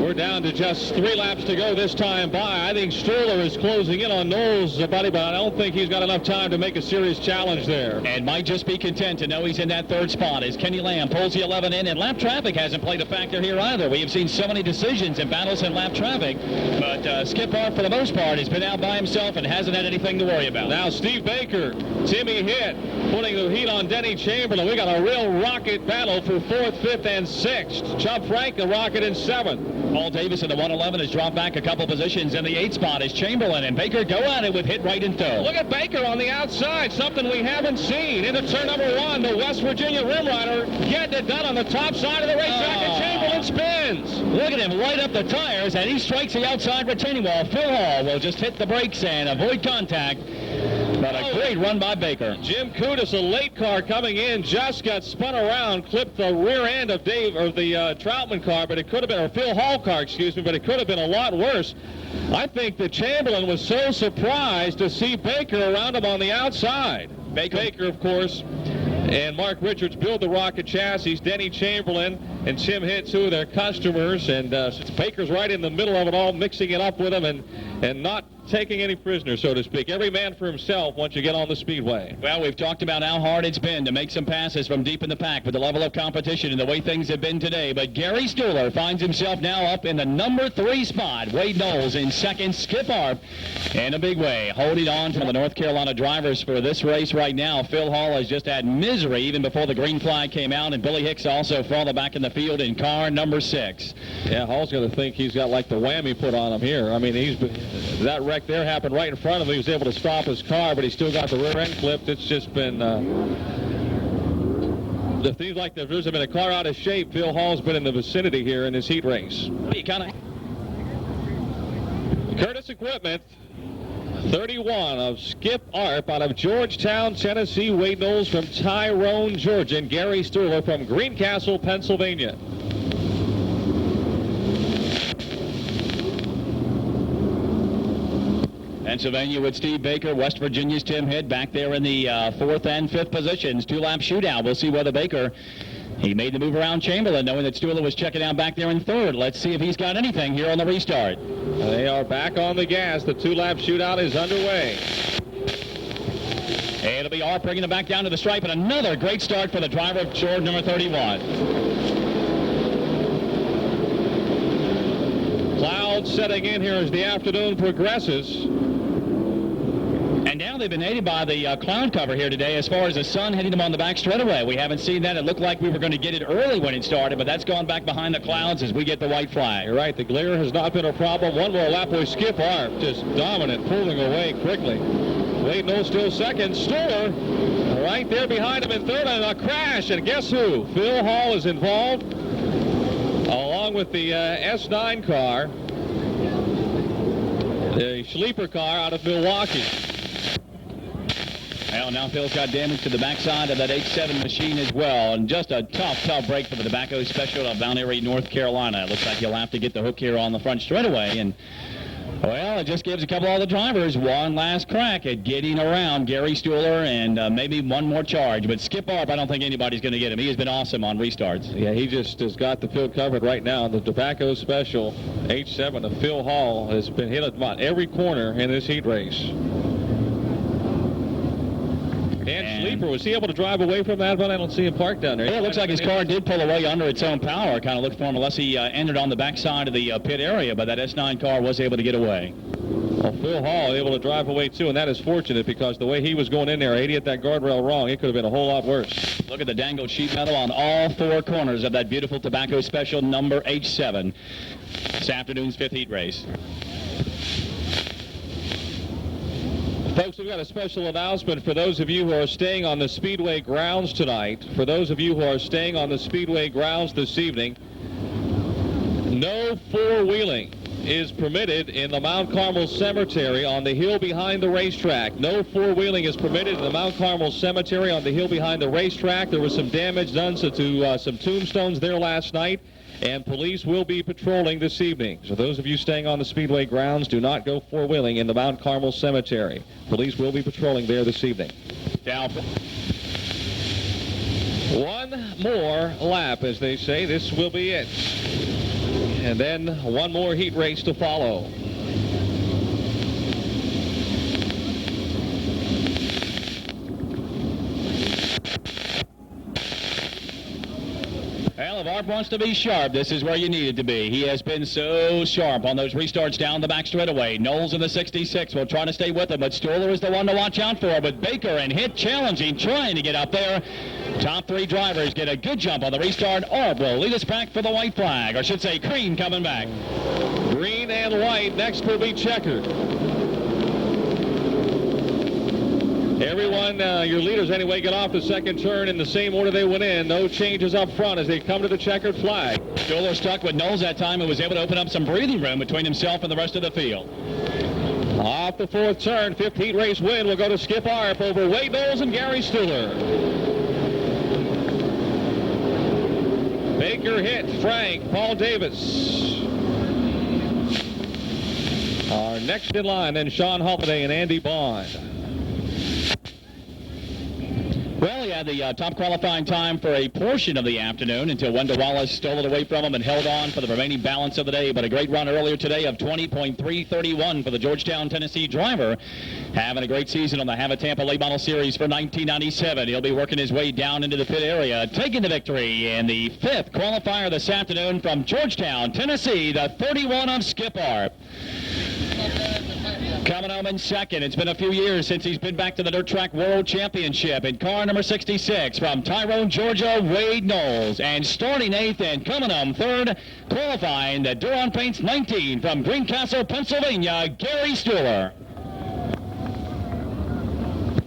We're down to just 3 laps to go this time by. I think Stuhler is closing in on Knowles, buddy, but I don't think he's got enough time to make a serious challenge there. And might just be content to know he's in that 3rd spot as Kenny Lamb pulls the 11 in, and lap traffic hasn't played a factor here either. We have seen so many decisions and battles in lap traffic, but Skip Harp, for the most part, has been out by himself and hasn't had anything to worry about. Now Steve Baker, Timmy Hitt, putting the heat on Denny Chamberlain. We got a real rocket battle for 4th, 5th, and 6th. Chubb Frank, the rocket in 7th. Paul Davis in the 111 has dropped back a couple positions in the 8th spot as Chamberlain and Baker go at it with Hitt right in tow. Look at Baker on the outside, something we haven't seen. Into turn number 1, the West Virginia Rim Rider getting it done on the top side of the racetrack, and Chamberlain spins. Look at him light up the tires, and he strikes the outside retaining wall. Phil Hall will just hit the brakes and avoid contact. But a great run by Baker. Jim Kudus, a late car coming in, just got spun around, clipped the rear end of the Troutman car, but it could have been, or Phil Hall car, excuse me, but it could have been a lot worse. I think that Chamberlain was so surprised to see Baker around him on the outside. Baker, of course, and Mark Richards build the rocket chassis. Denny Chamberlain and Tim Hitt, two of their customers, and Baker's right in the middle of it all, mixing it up with them and not taking any prisoners, so to speak. Every man for himself once you get on the speedway. Well, we've talked about how hard it's been to make some passes from deep in the pack with the level of competition and the way things have been today. But Gary Stuhler finds himself now up in the number 3 spot. Wade Knowles in second. Skip Arp in a big way, holding on to the North Carolina drivers for this race right now. Phil Hall has just had misery even before the green flag came out, and Billy Hicks also falling back in the field in car number 6. Yeah, Hall's going to think he's got like the whammy put on him here. I mean, that wreck there happened right in front of him. He was able to stop his car, but he still got the rear end clipped. It's just been it seems like there's been a car out of shape. Phil Hall's been in the vicinity here in this heat race. Curtis Equipment, 31 of Skip Arp out of Georgetown, Tennessee. Wade Knowles from Tyrone, Georgia, and Gary Stuhler from Greencastle, Pennsylvania. Pennsylvania with Steve Baker, West Virginia's Tim Hitt back there in the 4th and 5th positions. 2-lap shootout. We'll see whether Baker, he made the move around Chamberlain, knowing that Stuhler was checking out back there in 3rd. Let's see if he's got anything here on the restart. They are back on the gas. The 2-lap shootout is underway. It'll be Arp bringing them back down to the stripe, and another great start for the driver of George number 31. Clouds setting in here as the afternoon progresses. And now they've been aided by the cloud cover here today as far as the sun hitting them on the back straightaway. We haven't seen that. It looked like we were going to get it early when it started, but that's gone back behind the clouds as we get the white flag. You're right. The glare has not been a problem. One more lap with Skip Arp, just dominant, pulling away quickly. Wade Knowles still second. Stuhler right there behind him in 3rd, and a crash. And guess who? Phil Hall is involved, along with the S9 car, the sleeper car out of Milwaukee. Well, now Phil's got damage to the backside of that H7 machine as well. And just a tough break for the Tobacco Special of Mount Airy, North Carolina. It looks like he'll have to get the hook here on the front straightaway. And, well, it just gives a couple of the drivers one last crack at getting around Gary Stuhler and maybe one more charge. But Skip Arp, I don't think anybody's going to get him. He has been awesome on restarts. Yeah, he just has got the field covered right now. The Tobacco Special H7 of Phil Hall has been hit at about every corner in this heat race. And Sleeper, was he able to drive away from that one? I don't see him parked down there. Yeah, it looks like his car did pull away under its own power. Kind of looked for him unless he entered on the backside of the pit area, but that S9 car was able to get away. Well, Phil Hall able to drive away too, and that is fortunate because the way he was going in there, 80 at that guardrail wrong, it could have been a whole lot worse. Look at the dangled sheet metal on all 4 corners of that beautiful Tobacco Special number H7. This afternoon's 5th heat race. Folks, we've got a special announcement for those of you who are staying on the Speedway grounds tonight. For those of you who are staying on the Speedway grounds this evening, no four-wheeling is permitted in the Mount Carmel Cemetery on the hill behind the racetrack. No four-wheeling is permitted in the Mount Carmel Cemetery on the hill behind the racetrack. There was some damage done to some tombstones there last night, and police will be patrolling this evening. So those of you staying on the Speedway grounds, do not go four-wheeling in the Mount Carmel Cemetery. Police will be patrolling there this evening. Down. One more lap, as they say. This will be it. And then one more heat race to follow. Well, if Arp wants to be sharp, this is where you need it to be. He has been so sharp on those restarts down the back straightaway. Knowles in the 66 will try to stay with him, but Stuhler is the one to watch out for. But Baker and Hitt challenging, trying to get up there. Top 3 drivers get a good jump on the restart. Arp will lead us back for the white flag, or I should say green coming back. Green and white. Next will be checkered. Everyone, your leaders anyway, get off the second turn in the same order they went in. No changes up front as they come to the checkered flag. Stuhler stuck with Knowles that time and was able to open up some breathing room between himself and the rest of the field. Off the fourth turn, 15th race win will go to Skip Arp over Wade Knowles and Gary Stuhler. Baker hit, Frank, Paul Davis. Our next in line, then Sean Holiday and Andy Bond. Well, he had the top qualifying time for a portion of the afternoon until Wendell Wallace stole it away from him and held on for the remaining balance of the day. But a great run earlier today of 20.331 for the Georgetown, Tennessee driver. Having a great season on the Have a Tampa Late Model Series for 1997. He'll be working his way down into the pit area, taking the victory in the 5th qualifier this afternoon from Georgetown, Tennessee, the 31 of Skip Arp. Coming home in second. It's been a few years since he's been back to the Dirt Track World Championship in car number 66 from Tyrone, Georgia, Wade Knowles. And starting 8th and coming home 3rd, qualifying the Duron Paints 19 from Greencastle, Pennsylvania, Gary Stuhler.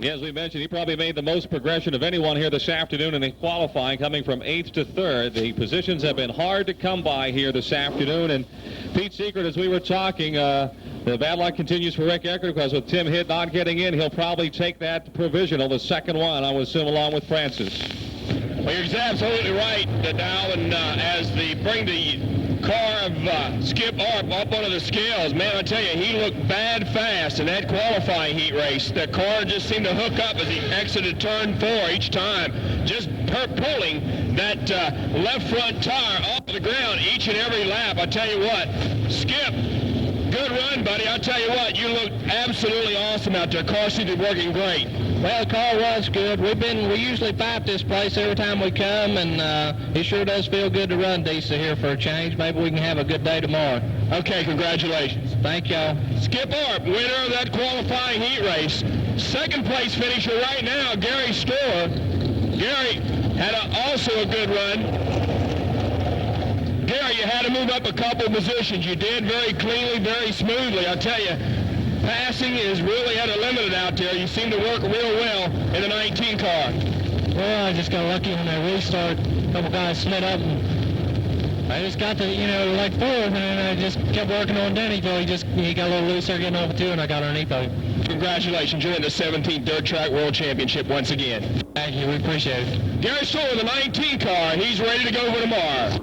As we mentioned, he probably made the most progression of anyone here this afternoon in the qualifying, coming from 8th to 3rd. The positions have been hard to come by here this afternoon. And Pete Secret, as we were talking, the bad luck continues for Rick Eckert because with Tim Hitt not getting in, he'll probably take that provisional, the second one, I would assume, along with Francis. Well, you're absolutely right, Dow, and as they bring the car of Skip Arp up onto the scales, man, I tell you, he looked bad fast in that qualifying heat race. The car just seemed to hook up as he exited turn 4 each time, just pulling that left front tire off the ground each and every lap. I tell you what, Skip, good run, buddy. I tell you what, you look absolutely awesome out there. Car seemed to be working great. Well, the car was good. We usually pipe this place every time we come, and it sure does feel good to run decent here for a change. Maybe we can have a good day tomorrow. Okay, congratulations. Thank y'all. Skip Arp, winner of that qualifying heat race. Second place finisher right now, Gary Stuhler. Gary had also a good run. Gary, you had to move up a couple positions. You did very cleanly, very smoothly. I tell you, passing is really at a limit out there. You seem to work real well in the 19 car. Well, I just got lucky when I restart. A couple guys slid up, and I just got to, like 4th, and I just kept working on Denny till he got a little looser getting over 2, and I got underneath of him. Congratulations, you're in the 17th Dirt Track World Championship once again. Thank you, we appreciate it. Gary Stuhler, the 19 car, he's ready to go for tomorrow.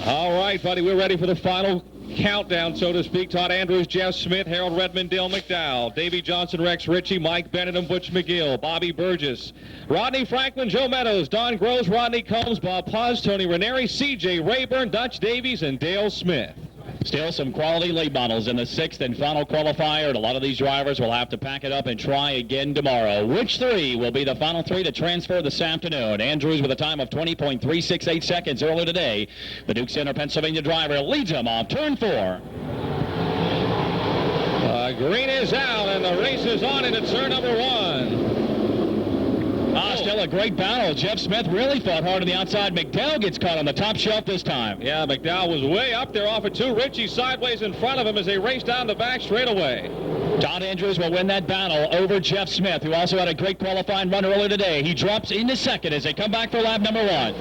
All right, buddy, we're ready for the final countdown, so to speak. Todd Andrews, Jeff Smith, Harold Redmond, Dale McDowell, Davey Johnson, Rex Ritchie, Mike Bennett, and Butch McGill, Bobby Burgess, Rodney Franklin, Joe Meadows, Don Groves, Rodney Combs, Bob Paz, Tony Ranieri, C.J. Rayburn, Dutch Davies, and Dale Smith. Still some quality late models in the 6th and final qualifier, and a lot of these drivers will have to pack it up and try again tomorrow. Which 3 will be the final 3 to transfer this afternoon? Andrews with a time of 20.368 seconds earlier today. The Duke Center, Pennsylvania driver leads him off turn 4. Green is out, and the race is on into turn number 1. Still a great battle. Jeff Smith really fought hard on the outside. McDowell gets caught on the top shelf this time. Yeah, McDowell was way up there off of 2. Ritchie sideways in front of him as they race down the back straightaway. Todd Andrews will win that battle over Jeff Smith, who also had a great qualifying run earlier today. He drops into 2nd as they come back for lap number 1.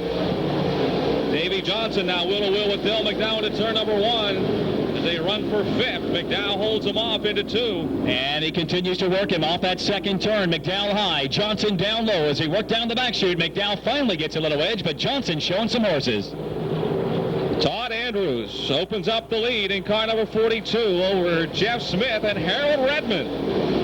Davey Johnson now will with Dale McDowell to turn number 1. They run for 5th. McDowell holds him off into 2. And he continues to work him off that second turn. McDowell high, Johnson down low as he worked down the back chute. McDowell finally gets a little edge, but Johnson showing some horses. Todd Andrews opens up the lead in car number 42 over Jeff Smith and Harold Redmond.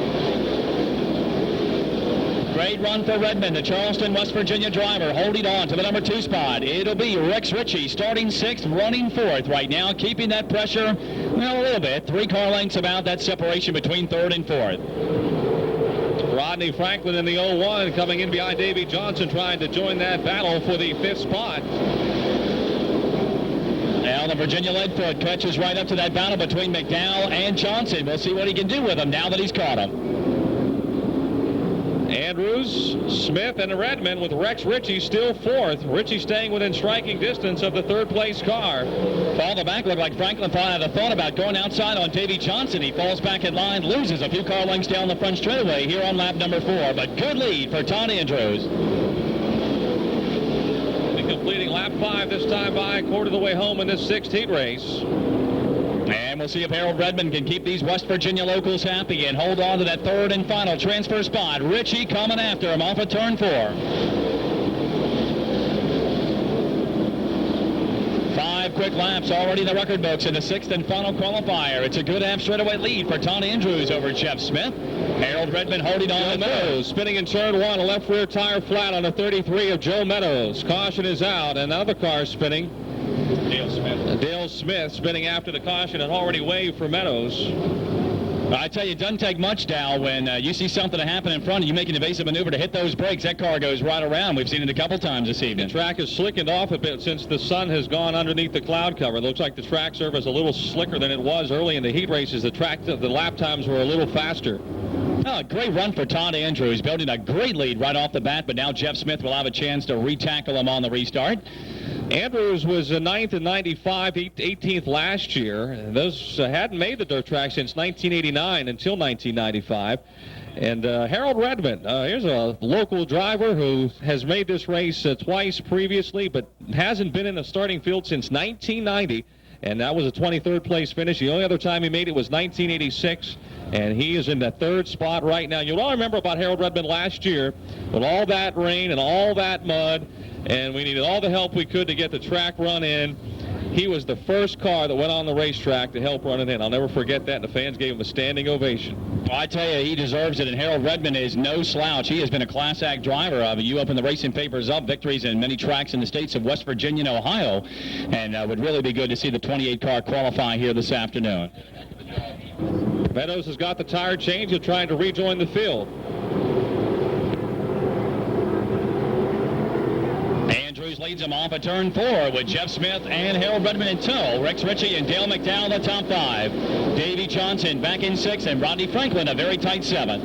Great run for Redmond, the Charleston, West Virginia driver, holding on to the number 2 spot. It'll be Rex Ritchie starting 6th, running 4th right now, keeping that pressure, well, a little bit. 3 car lengths about that separation between 3rd and 4th. Rodney Franklin in the 01 coming in behind Davey Johnson, trying to join that battle for the 5th spot. Now the Virginia Leadfoot catches right up to that battle between McDowell and Johnson. We'll see what he can do with him now that he's caught him. Andrews, Smith, and Redmond with Rex Ritchie still 4th. Ritchie staying within striking distance of the 3rd place car. Fall the back looked like Franklin had a thought about going outside on Davey Johnson. He falls back in line, loses a few car lengths down the front straightaway here on lap number 4. But good lead for Todd Andrews. Completing lap 5 this time by a quarter of the way home in this 6th heat race. And we'll see if Harold Redmond can keep these West Virginia locals happy and hold on to that third and final transfer spot. Ritchie coming after him off of turn 4. 5 quick laps already in the record books in the 6th and final qualifier. It's a good half straightaway lead for Todd Andrews over Jeff Smith. Harold Redmond holding on. Joe Meadows spinning in turn 1, a left rear tire flat on the 33 of Joe Meadows. Caution is out. Another car spinning. Dale Smith spinning after the caution and already waved for Meadows. I tell you, it doesn't take much, Dal, when you see something happen in front of you, make an evasive maneuver to hit those brakes. That car goes right around. We've seen it a couple times this evening. The track has slickened off a bit since the sun has gone underneath the cloud cover. It looks like the track surface is a little slicker than it was early in the heat races. The lap times were a little faster. Oh, great run for Todd Andrews, building a great lead right off the bat, but now Jeff Smith will have a chance to re-tackle him on the restart. Andrews was 9th in 95, 18th last year. Those hadn't made the dirt track since 1989 until 1995. And Harold Redmond, here's a local driver who has made this race twice previously, but hasn't been in the starting field since 1990. And that was a 23rd place finish. The only other time he made it was 1986. And he is in the 3rd spot right now. You'll all remember about Harold Redmond last year with all that rain and all that mud. And we needed all the help we could to get the track run in. He was the first car that went on the racetrack to help run it in. I'll never forget that, and the fans gave him a standing ovation. Well, I tell you, he deserves it, and Harold Redmond is no slouch. He has been a Class Act driver. You open the racing papers up, victories in many tracks in the states of West Virginia and Ohio, and would really be good to see the 28-car qualify here this afternoon. Meadows has got the tire change and trying to rejoin the field. Andrews leads him off at turn 4 with Jeff Smith and Harold Redmond in tow. Rex Ritchie and Dale McDowell the top 5. Davey Johnson back in 6th, and Rodney Franklin a very tight 7th.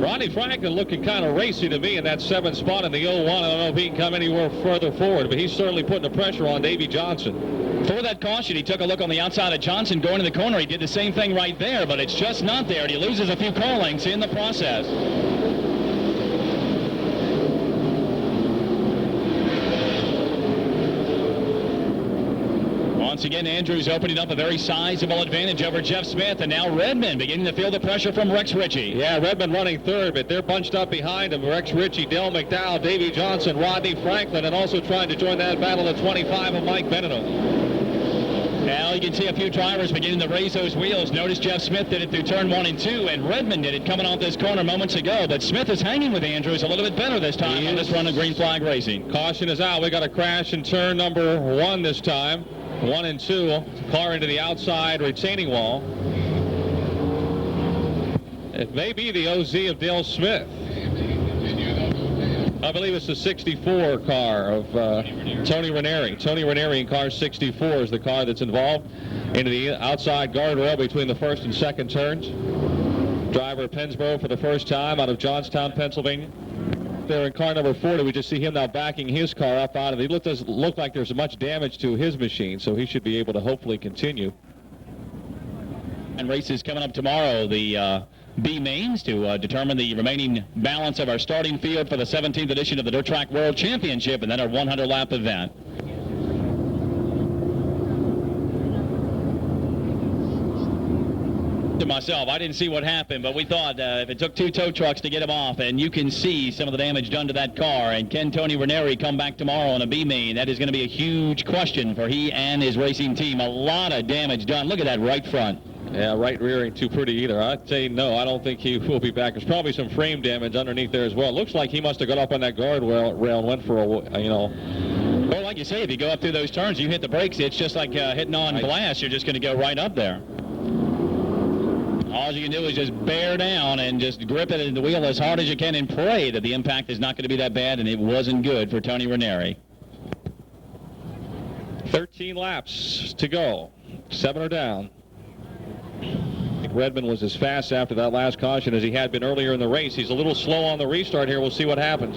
Rodney Franklin looking kind of racy to me in that 7th spot in the 01. I don't know if he can come anywhere further forward, but he's certainly putting the pressure on Davey Johnson. For that caution, he took a look on the outside of Johnson going to the corner. He did the same thing right there, but it's just not there, and he loses a few car lengths in the process. Once again, Andrews opening up a very sizable advantage over Jeff Smith, and now Redmond beginning to feel the pressure from Rex Ritchie. Yeah, Redmond running 3rd, but they're bunched up behind him. Rex Ritchie, Dale McDowell, Davey Johnson, Rodney Franklin, and also trying to join that battle at 25 of Mike Benino. Now you can see a few drivers beginning to raise those wheels. Notice Jeff Smith did it through turn 1 and 2, and Redmond did it coming off this corner moments ago, but Smith is hanging with Andrews a little bit better this time on this run of green flag racing. Caution is out. We got a crash in turn number 1 this time. 1 and 2, car into the outside retaining wall. It may be the OZ of Dale Smith. I believe it's the 64 car of Tony Ranieri. Tony Ranieri in car 64 is the car that's involved into the outside guardrail between the 1st and 2nd turns. Driver of Pennsboro for the first time out of Johnstown, Pennsylvania. There in car number 40, we just see him now backing his car up out of it. It doesn't look like there's much damage to his machine, so he should be able to hopefully continue. And races coming up tomorrow, the B mains to determine the remaining balance of our starting field for the 17th edition of the Dirt Track World Championship, and then our 100-lap event. To myself, I didn't see what happened, but we thought if it took 2 tow trucks to get him off, and you can see some of the damage done to that car, and can Tony Ranieri come back tomorrow on a B main? That is going to be a huge question for he and his racing team. A lot of damage done. Look at that right front. Yeah, right rear ain't too pretty either. I'd say no, I don't think he will be back. There's probably some frame damage underneath there as well. It looks like he must have got up on that guardrail and went for a, Well, like you say, if you go up through those turns, you hit the brakes, it's just like hitting on glass. You're just going to go right up there. All you can do is just bear down and just grip it in the wheel as hard as you can and pray that the impact is not going to be that bad, and it wasn't good for Tony Ranieri. 13 laps to go. 7 are down. Redmond was as fast after that last caution as he had been earlier in the race. He's a little slow on the restart here. We'll see what happens.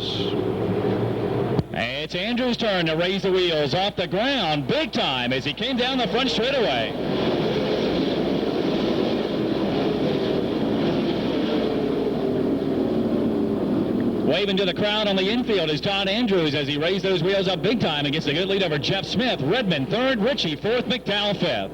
It's Andrews' turn to raise the wheels off the ground big time as he came down the front straightaway. Waving to the crowd on the infield is Todd Andrews as he raised those wheels up big time and gets a good lead over Jeff Smith. Redmond third, Ritchie fourth, McDowell fifth.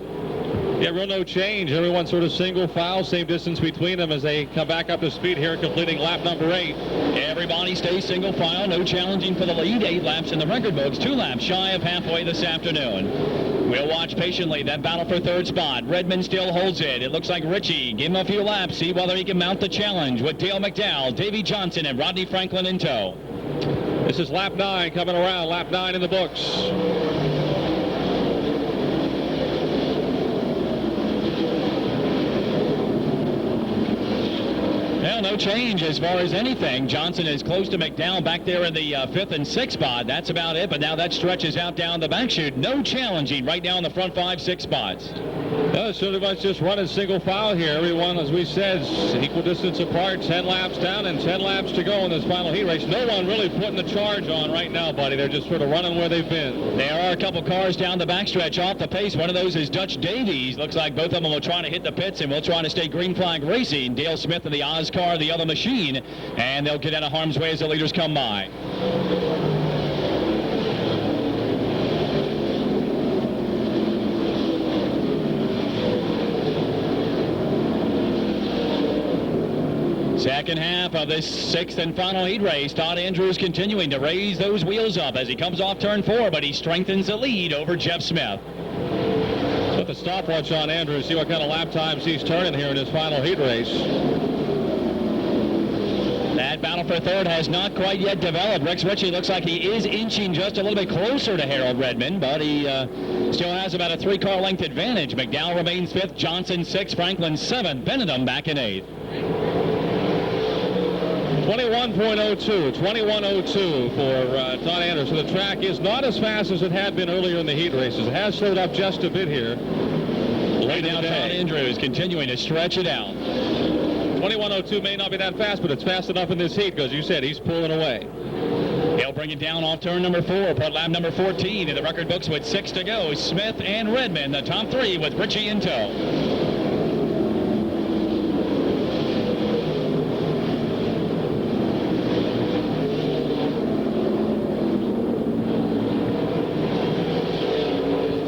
Yeah, real no change. Everyone sort of single file, same distance between them as they come back up to speed here, completing lap number 8. Everybody stays single file, no challenging for the lead. 8 laps in the record books, 2 laps shy of halfway this afternoon. We'll watch patiently that battle for third spot. Redmond still holds it. It looks like Ritchie. Give him a few laps, see whether he can mount the challenge with Dale McDowell, Davey Johnson, and Rodney Franklin in tow. This is lap 9 coming around, lap 9 in the books. Well, no change as far as anything. Johnson is close to McDowell back there in the 5th and 6th spot. That's about it, but now that stretches out down the back chute. No challenging right now in the front 5, 6 spots. It's pretty much just running single file here. Everyone, as we said, equal distance apart, 10 laps down and 10 laps to go in this final heat race. No one really putting the charge on right now, buddy. They're just sort of running where they've been. There are a couple cars down the backstretch off the pace. One of those is Dutch Davies. Looks like both of them will try to hit the pits and will try to stay green flag racing. Dale Smith in the Oz car, the other machine, and they'll get out of harm's way as the leaders come by. Second half of this 6th and final heat race. Todd Andrews continuing to raise those wheels up as he comes off turn 4, but he strengthens the lead over Jeff Smith. Put the stopwatch on Andrews, see what kind of lap times he's turning here in his final heat race. That battle for third has not quite yet developed. Rex Ritchie looks like he is inching just a little bit closer to Harold Redmond, but he still has about a 3-car length advantage. McDowell remains 5th, Johnson 6th, Franklin 7th, Benedum back in 8th. 21.02 for Todd Andrews. So the track is not as fast as it had been earlier in the heat races. It has slowed up just a bit here. Right now, Todd Andrews continuing to stretch it out. 21.02 may not be that fast, but it's fast enough in this heat because you said he's pulling away. He'll bring it down off turn number 4, put lap number 14 in the record books with 6 to go. Smith and Redmond, the top 3 with Ritchie in tow.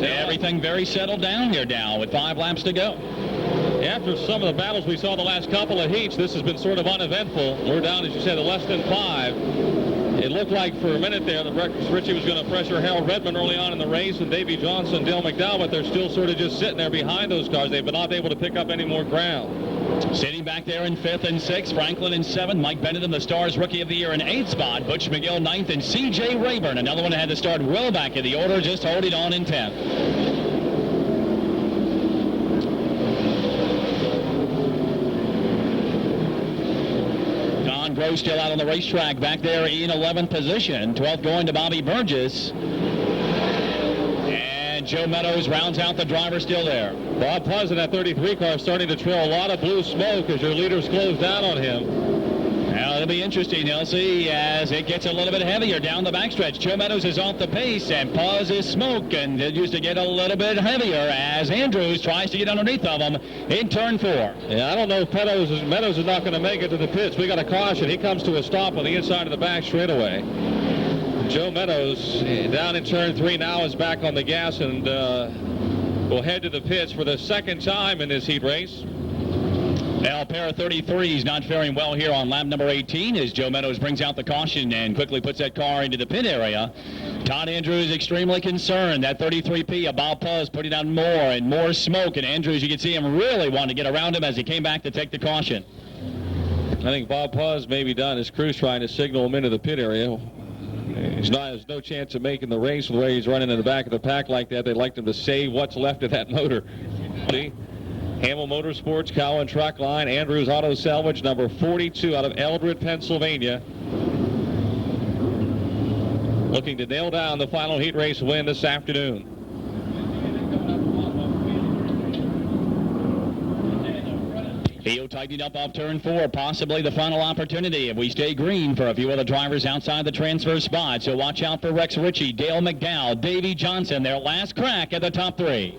Everything very settled down here now with 5 laps to go. After some of the battles we saw the last couple of heats, this has been sort of uneventful. We're down, as you said, to less than 5. It looked like for a minute there that Ritchie was going to pressure Harold Redmond early on in the race and Davey Johnson, Dale McDowell, but they're still sort of just sitting there behind those cars. They've been not able to pick up any more ground. Sitting back there in 5th and 6th, Franklin in 7th, Mike Benedum, the Stars Rookie of the Year in 8th spot, Butch McGill 9th, and C.J. Rayburn, another one that had to start well back in the order, just holding on in 10th. Groh still out on the racetrack back there in 11th position. 12th going to Bobby Burgess. And Joe Meadows rounds out the driver still there. Bob Puzz in that 33 car starting to trail a lot of blue smoke as your leaders close down on him. Well, it'll be interesting, you'll see, as it gets a little bit heavier down the backstretch. Joe Meadows is off the pace, and Puzz is smoke, and it used to get a little bit heavier as Andrews tries to get underneath of him in turn 4. Yeah, I don't know if Meadows is not going to make it to the pits. We got a caution. He comes to a stop on the inside of the back straightaway. Joe Meadows down in turn 3 now is back on the gas and will head to the pits for the second time in this heat race. Now, a pair of 33s not faring well here on lap number 18 as Joe Meadows brings out the caution and quickly puts that car into the pit area. Todd Andrews extremely concerned. That 33P of Bob Puzz putting out more and more smoke, and Andrews, you can see him really wanting to get around him as he came back to take the caution. I think Bob Puzz may be done. His crew's trying to signal him into the pit area. There's no chance of making the race with the way he's running in the back of the pack like that. They'd like him to save what's left of that motor. See? Hamill Motorsports, Cowan Truck Line, Andrews Auto Salvage, number 42 out of Eldred, Pennsylvania. Looking to nail down the final heat race win this afternoon. He'll tighten up off turn 4, possibly the final opportunity if we stay green for a few other drivers outside the transfer spot. So watch out for Rex Ritchie, Dale McDowell, Davey Johnson, their last crack at the top 3.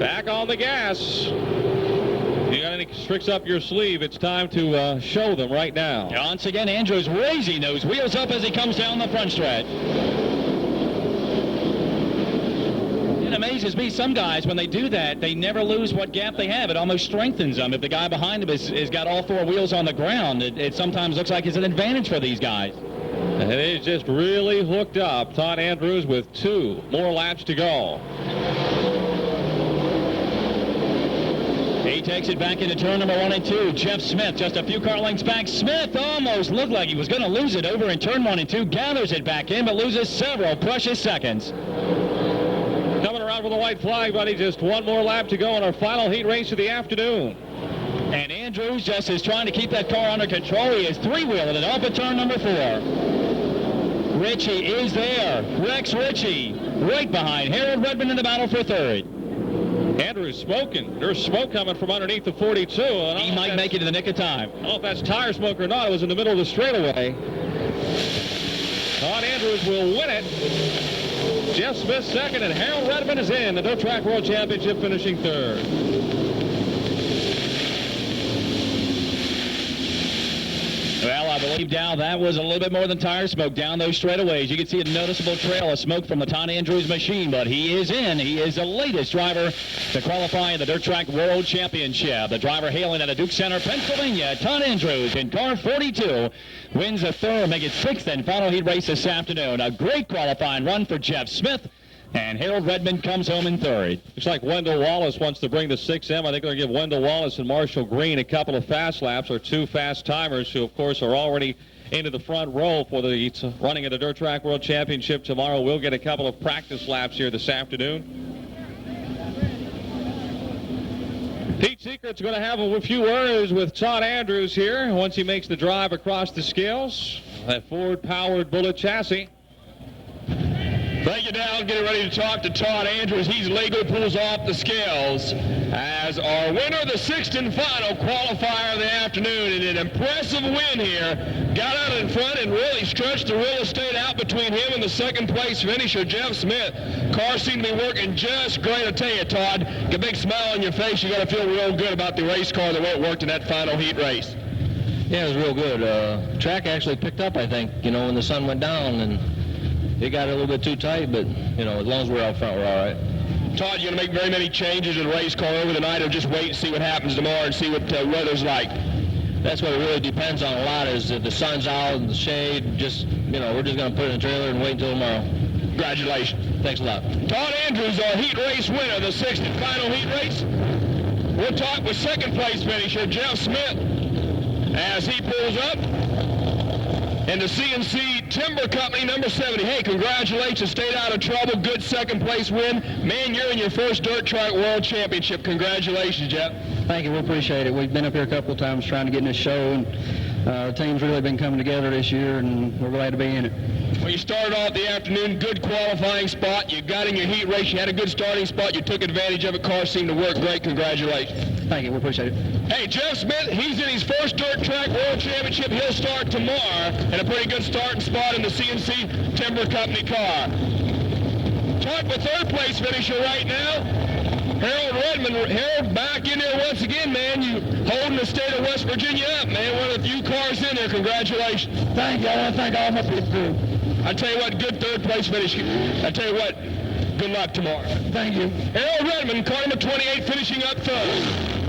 Back on the gas. You got any any tricks up your sleeve, it's time to show them right now. Once again, Andrews raising those wheels up as he comes down the front stretch. It amazes me, some guys, when they do that, they never lose what gap they have. It almost strengthens them. If the guy behind him has got all four wheels on the ground, it sometimes looks like it's an advantage for these guys. And he's just really hooked up. Todd Andrews with 2 more laps to go. He takes it back into turn number 1 and 2. Jeff Smith just a few car lengths back. Smith almost looked like he was going to lose it over in turn 1 and 2. Gathers it back in, but loses several precious seconds. Coming around with a white flag, buddy. Just 1 more lap to go in our final heat race of the afternoon. And Andrews just is trying to keep that car under control. He is 3-wheeling it off at turn number 4. Ritchie is there. Rex Ritchie right behind Harold Redmond in the battle for 3rd. Andrews smoking. There's smoke coming from underneath the 42. He might make it in the nick of time. I don't know if that's tire smoke or not. It was in the middle of the straightaway. Todd Andrews will win it. Jeff Smith 2nd, and Harold Redmond is in the Dirt Track World Championship, finishing 3rd. Well, I believe, Dow, that was a little bit more than tire smoke down those straightaways. You can see a noticeable trail of smoke from the Todd Andrews machine, but he is in. He is the latest driver to qualify in the Dirt Track World Championship. The driver hailing out of Duke Center, Pennsylvania, Todd Andrews, in car 42, wins a 3rd, make it 6th and final heat race this afternoon. A great qualifying run for Jeff Smith. And Harold Redmond comes home in 3rd. Looks like Wendell Wallace wants to bring the 6M. I think they're going to give Wendell Wallace and Marshall Green a couple of fast laps, or 2 fast timers, who, of course, are already into the front row for the running of the Dirt Track World Championship tomorrow. We'll get a couple of practice laps here this afternoon. Pete Secret's going to have a few words with Todd Andrews here once he makes the drive across the scales. That Ford-powered Bullet chassis. Thank you, Dow. Getting ready to talk to Todd Andrews. He's legal, pulls off the scales as our winner, the 6th and final qualifier of the afternoon. And an impressive win here. Got out in front and really stretched the real estate out between him and the 2nd place finisher, Jeff Smith. Car seemed to be working just great. I tell you, Todd, get a big smile on your face. You got to feel real good about the race car, the way it worked in that final heat race. Yeah, it was real good. Track actually picked up, I think, when the sun went down, and it got a little bit too tight, but, as long as we're out front, we're all right. Todd, you going to make very many changes in the race car over the night, or just wait and see what happens tomorrow and see what weather's like? That's what it really depends on a lot, is if the sun's out and the shade, we're just going to put it in the trailer and wait until tomorrow. Congratulations. Thanks a lot. Todd Andrews, our heat race winner, the 6th and final heat race. We'll talk with 2nd place finisher, Jeff Smith, as he pulls up. And the CNC Timber Company, number 70. Hey, congratulations. Stayed out of trouble. Good 2nd place win. Man, you're in your first Dirt Track World Championship. Congratulations, Jeff. Thank you. We appreciate it. We've been up here a couple of times trying to get in this show, and the team's really been coming together this year, and we're glad to be in it. Well, you started off the afternoon, good qualifying spot. You got in your heat race. You had a good starting spot. You took advantage of it. Car seemed to work great. Congratulations. Thank you. We appreciate it. Hey, Jeff Smith, he's in his first Dirt Track World Championship. He'll start tomorrow in a pretty good starting spot in the CNC Timber Company car. Talk with 3rd place finisher right now, Harold Redmond. Harold, back in there once again, man. You holding the state of West Virginia up, man. One of the few cars in there. Congratulations. Thank you. I want to thank all my people. I tell you what, good 3rd place finish. I tell you what, good luck tomorrow. Thank you. Harold Redmond, car number 28, finishing up 3rd.